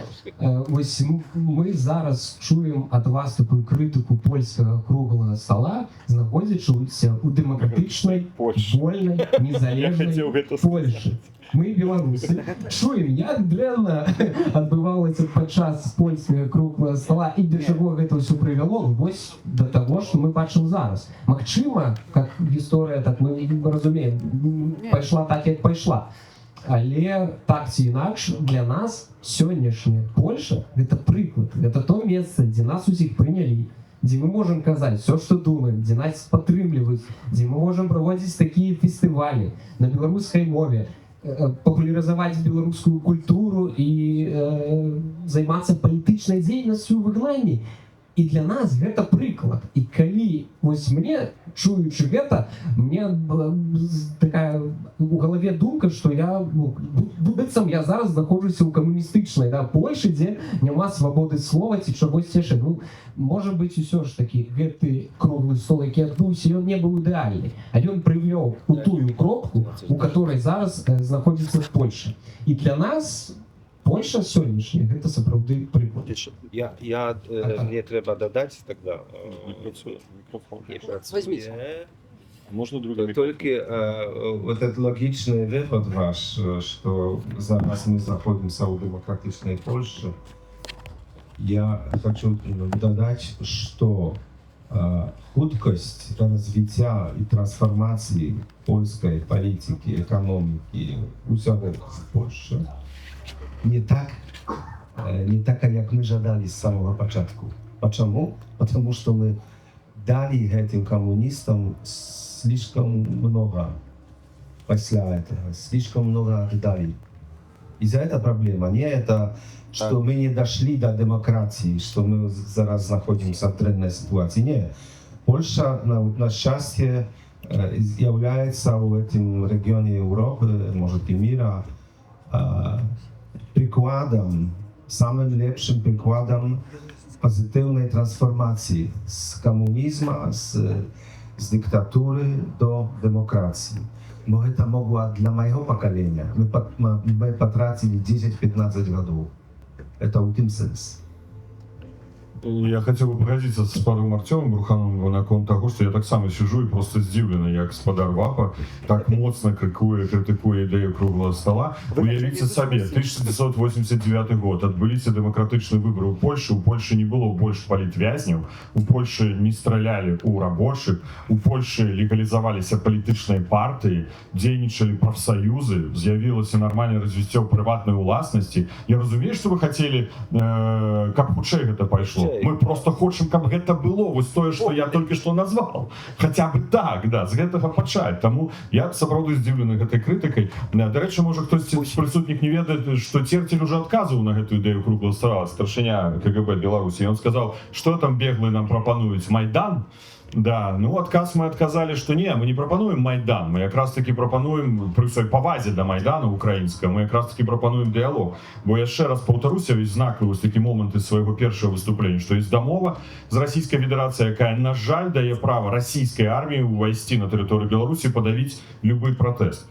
Ось ми зараз чуємо від вас таку критику польського круглого стола, знаходячися у демократичній, вольній, незалежній Польщі. Ми, білоруси, чуємо, як древно відбувалося під час польського круглого стола і до чого це все привело, ось до того, що ми бачимо зараз. Максима, як історія, так ми розуміємо, пішла так, як пішла. Але так ці інакше для нас сьогоднішня Польща – це приклад, це то місце, де нас усіх прийняли, де ми можемо казати все, що думаємо, де нас підтримують, де ми можемо проводити такі фестивалі на білоруській мові, популяризувати білоруську культуру і займатися політичною діяльністю в вигнанні. І для нас це приклад. І коли ось мені, чуючи це, мені така у голові думка, що я, быццам я зараз знаходжуся у комуністичній Польщі, де нема свободи слова чи чогось ще. Ну, може бути, все ж таки, гэты круглий стол, який відбувся, він не був ідеальний. А він привів у ту кропку, у якій зараз знаходиться Польща. І для нас Польща сьогоднішня, це справді приклад. Мне треба додать тогда. Микрофон. Не працює. Возьмите. Можно другой Только вот этот логичный вывод ваш, что зараз мы находимся в демократичной Польше, я хочу додать, что худкость развития и трансформации польской политики, экономики усього в Польше не така, як ми жадали з самого початку. Почему? Потому что мы дали этим коммунистам слишком много после этого, слишком много отдали. И за это проблема. Не это, что мы не дошли до демократии, что мы зараз находимся в трудной ситуации. Нет. Польша, на счастье, является в этом регионе Европы, может и мира, przykładem, samym lepszym przykładem pozytywnej transformacji z komunizmu, z dyktatury do demokracji. Но это могло для моего поколения. Мы потратили 10-15 годов. Это у тым сенс. Я хотел бы погодиться с гаспадаром Артёмом Брухановым на конт того, что я так само сижу и просто здзіўлены, як гаспадар ВАПа так моцна крытыкуе ідэю круглого стола. Уявіце сабе, 1989 год, адбыліся дэмакратычныя выбары ў Польшы, у Польшы не было больш палітвязняў, у Польшы не стралялі ў рабочых, у Польшы легалізаваліся палітычныя партыі, дзейнічалі прафсаюзы, з'явілася нармальнае развіццё прыватнай уласнасці. Я разумею, што вы хацелі, каб хутчэй гэта пайшло. Мы просто хочам, каб гэта было, вось тое, што я толькі што назваў. Хаця бы так, да, з гэтага пачаць. Таму я сапраўды здзіўлены гэтай крытыкай. Дарэчы, можа хтосьці з прысутных не ведае, што Церцель уже адказваў на гэтую ідэю круглого стола, старшыня КГБ Беларусі. Ён сказаў, што там беглыя нам прапануюць, Майдан? Да, ну адказ мы адказалі, што не, мы не прапануем Майдан, мы якраз таки прапануем пры сваёй павазе да Майдана украінскага, мы якраз таки прапануем дыялог. Бо яшчэ раз паўтаруся, вось знакавы вось такі моманты свайго першага выступлення, што ёсць дамова з Расійскай Федэрацыяй, якая, на жаль, дае права расійскай арміі увайсці на тэрыторыю Беларусі, падавіць любы пратэст.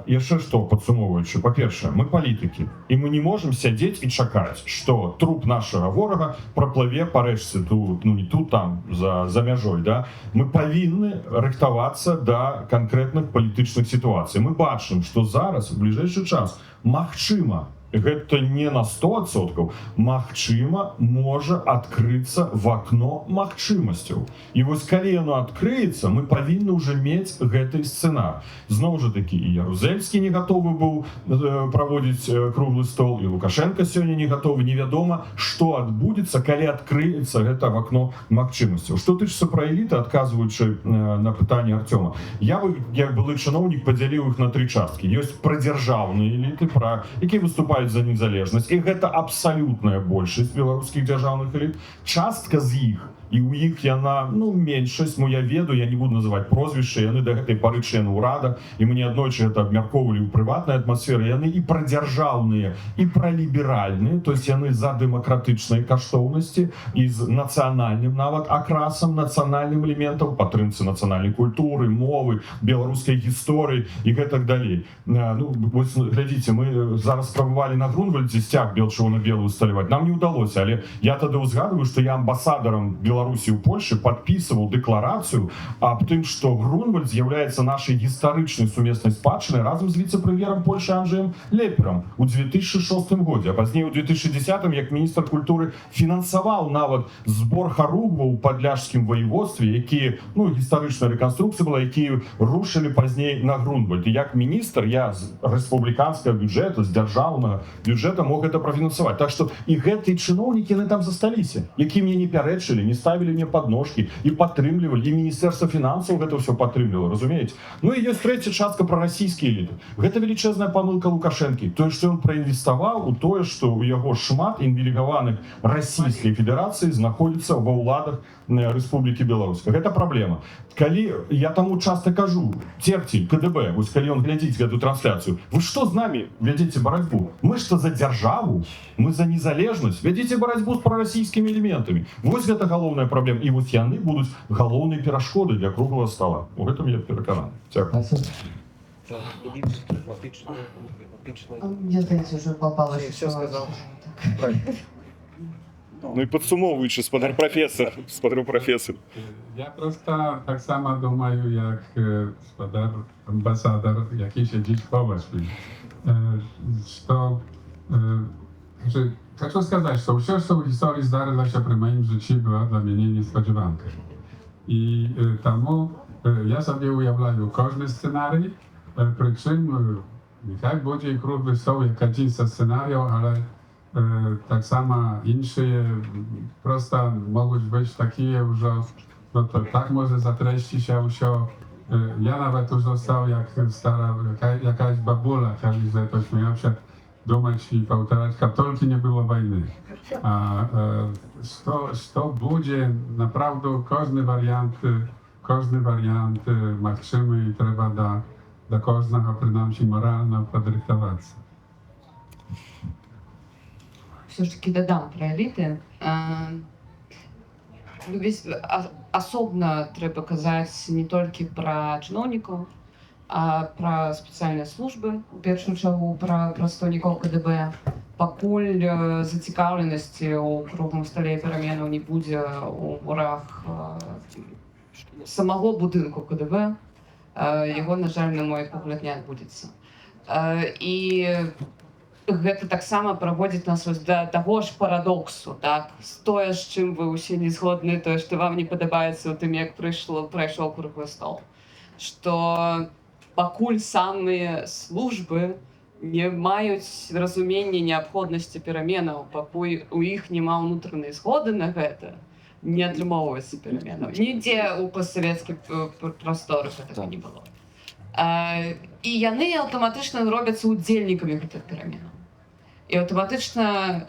Яшчэ што, падсумоўваючы, па-першае, мы палітыкі, і мы не можам сядзець і чакаць, што труп нашага ворага праплыве па рэчцы тут, ну не тут, там, за мяжой. Да? Мы павінны рыхтавацца да канкрэтных палітычных сітуацый. Мы бачым, што зараз, у бліжэйшы час, магчыма, гэта не на 100%, магчыма, можа адкрыцца в акно магчымасцяў. І вось калі яно адкрыецца, мы павінны ўжо мець гэты сцэнар. Зноў жа такі, і Ярузельскі не гатовы быў праводзіць круглы стол, і Лукашенко сёння не гатовы, невядома, што адбудзецца, калі адкрыецца гэта в акно магчымасцяў. Што тычыцца пра эліты, адказваючы на пытанне Артёма, я бы, як былы чыноўнік, падзяліў іх на 3 часткі. Ёсць прадзяржаўныя эліты, якія выступаюць за незалежнасць, і гэта абсалютная большасць беларускіх дзяржаўных эліт. Частка з іх, і ў іх яна, ну, меншасць, я ведаю, я не буду называць прозвішча, яны да гэтай пары члены ўрада, і мы неаднойчы гэта абмяркоўвалі ў прыватнай атмасферы, яны і прадзяржаўныя, і праліберальныя, то есть яны за дэмакратычныя каштоўнасці і з нацыянальным нават акрасам, нацыянальным элементам, падтрымцы нацыянальнай культуры, мовы, беларускай гісторыі і гэтак далей. Ну, вось, глядзіце, мы зараз спрабавалі на Грунвальдзе сцяг бел-чырвона-белы усталяваць, нам не ўдалося, але я тады ўзгадываю, што я амбасадарам Беларусі ў Польшы падпісваў дэкларацыю аб тым, што Грунвальд з'яўляецца нашай гістарычнай сумеснай спадчынай разам з віцэ-прэм'ерам Польшы Анджеем Леперам у 2006 годзе, а пазней у 2010, як міністр культуры, фінансаваў нават збор харугваў у падляшскім воеводстве, якія, ну, гістарычная рэканструкцыя была, якія рушылі пазней на Грунвальд. І як міністр я з рэспубліканскага бюджэту, з дзяржаўнага бюджэта мог гэта прафінансаваць. Так што і гэтыя чыноўнікі, яны там засталіся, які мне не пярэчылі, не ставілі мне падножкі і падтрымлівалі, і Міністэрства фінансаў гэта ўсё падтрымлівала, разумееце? Ну і ёсць трэцяя частка пра расійскія эліты. Гэта велічэзная памылка Лукашэнкі. Тое, што ён праінвеставаў у тое, што ў яго шмат інвелігаваных Расійскай Федэрацыі знаходзіцца ва ўладах Рэспублікі Беларусь. Гэта праблема. Калі я таму часта кажу, Церцель, КДБ, вось калі ён глядзіць гэту трансляцыю, вы што з намі вядзеце барацьбу? Мы ж за дзяржаву, мы за незалежнасць, вядзеце барацьбу з прарасійскімі элементамі. Вось гэта галоўная праблема. І вось яны будуць галоўнай перашкодай для круглого стола. У гэтым я перакананы. Дзякую. Мне здається, вже попалося. Все сказав. Ну і підсумовуючи, спадар професор. Ja prosto tak samo думаю, jak gospodar, ambasador, jaki siedzi w Polsce. Że хочу сказать, что все, что в истории здарилося при моim życiu, było dla mnie niespodziewanką. I тому я sobie уявляю кожний сценарій, причому нехай буде і круглий стол, як один зі сценаріїв, але так само інші просто можуть бути такі вже, no to tak może zatreści się все. Ja nawet już został jak stara, jakaś babula, kiedy że to śmiał się думать i powtarzać, katolki nie było wojny. A to będzie naprawdę każdy wariant maksymy i trzeba do każdego przynajmniej moralno podrychtować. Все ж таки додам про еліти. Особливо треба казати не тільки про чиновників, а пра спецыяльныя службы, у першую чаргу пра прадстаўнікоў КДБ. Пакуль зацікаўленасці ў круглым стале пераменаў не будзе ў мурах самого будынку КДБ, яго, на жаль, на мой погляд, не адбудзецца. І гэта таксама праводзіць нас да таго ж парадоксу, так? Тое, з чым вы ўсе не згодны, тое, што вам не падабаецца ў тым, як прайшоў круглы стол. Што пакуль самыя службы не маюць разумення неабходнасці пераменаў, пакуль у іх няма ўнутранай згоды на гэта, не атрымоўваецца пераменаў. Нідзе ў постсавецкіх прасторах гэтага не было. І яны аўтаматычна робяцца удзельнікамі гэтых пераменаў. І аўтаматычна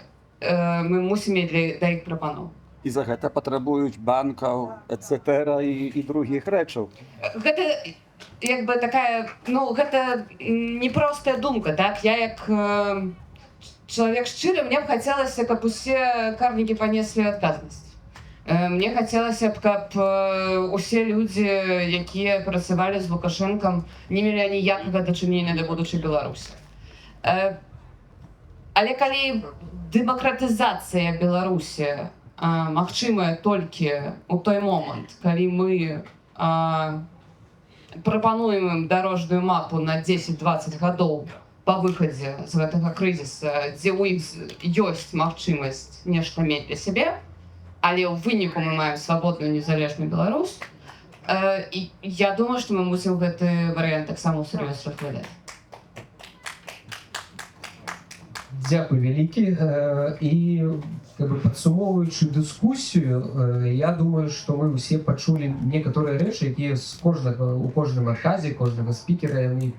мы мусім мець да іх прапаноў. І за гэта патрабуюць банкаў, etc. і другіх рэчаў. Гэта як бы такая, ну, гэта непростая думка, так? Я як чалавек шчыры, мне б хацелася, каб усе карнікі панеслі адказнасць. Мне хацелася б, каб усе людзі, якія працавалі з Лукашэнкам, не мелі аніякага дачынення да будучай Беларусі. Але калі дэмакратызацыя Беларусі магчымая толькі ў той момант, калі мы прапануем ім дарожную мапу на 10-20 гадоў па выхадзе з гэтага крызіса, дзе ў іх ёсць магчымасць нешта мець для сябе, але ў выніку мы маем свабодную незалежную Беларусь, і я думаю, што мы мусім гэты варыянт таксама ўсур'ёз разглядаць. Дзякуй вялікі. І падсумоўваючы дыскусію, я думаю, што мы ўсе пачулі некаторыя рэчы, якія у кожным адказе кожнага спікера яны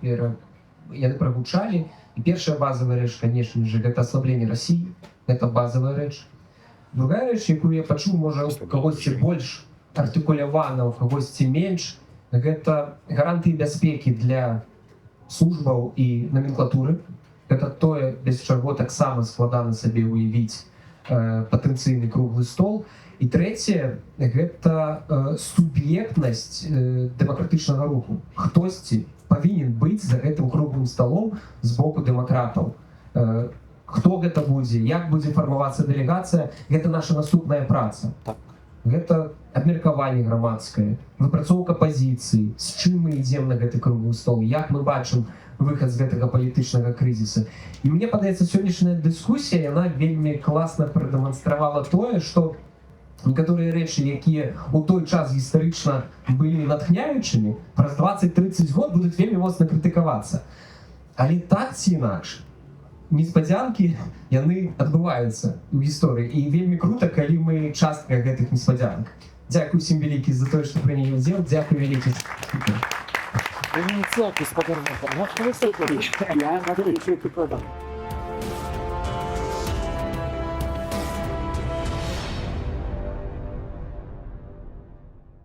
прагучалі. І першая базавая рэч, канешне ж, гэта аслабленне Расіі, гэта базавая рэч. Другая рэч, якую я пачуў, можа, у кагосьці больш артыкулявана, у кагосьці менш, гэта гарантыі бяспекі для службаў і номенклатуры. Гэта тое, без чаго таксама складана сабе ўявіць патэнцыйны круглы стол. І трэцяе, гэта суб'ектнасць дэмакратычнага руху. Хтосьці павінен быць за гэтым круглым сталом з боку дэмакратаў. Хто гэта будзе, як будзе фармавацца дэлегацыя, гэта наша наступная праца. Гэта абмеркаванне грамадскае, выпрацоўка пазіцыі, з чым мы ідзем на гэты круглы стол, як мы бачым выхад з гэтага палітычнага крызіса. І мне падаецца, сённяшняя дыскусія, яна вельмі класна прадэманстравала тое, што некаторыя рэчы, якія ў той час гістарычна былі натхняючымі, праз 20-30 год будуць вельмі моцна крытыкавацца. Але так ці інакш, неспадзянкі, яны адбываюцца ў гісторыі. І вельмі крута, калі мы частка гэтых неспадзянак. Дзякуй усім вялікі за тое, што прынялі ўдзел. Дзякуй вялікі. Ініцыятыва з папернага.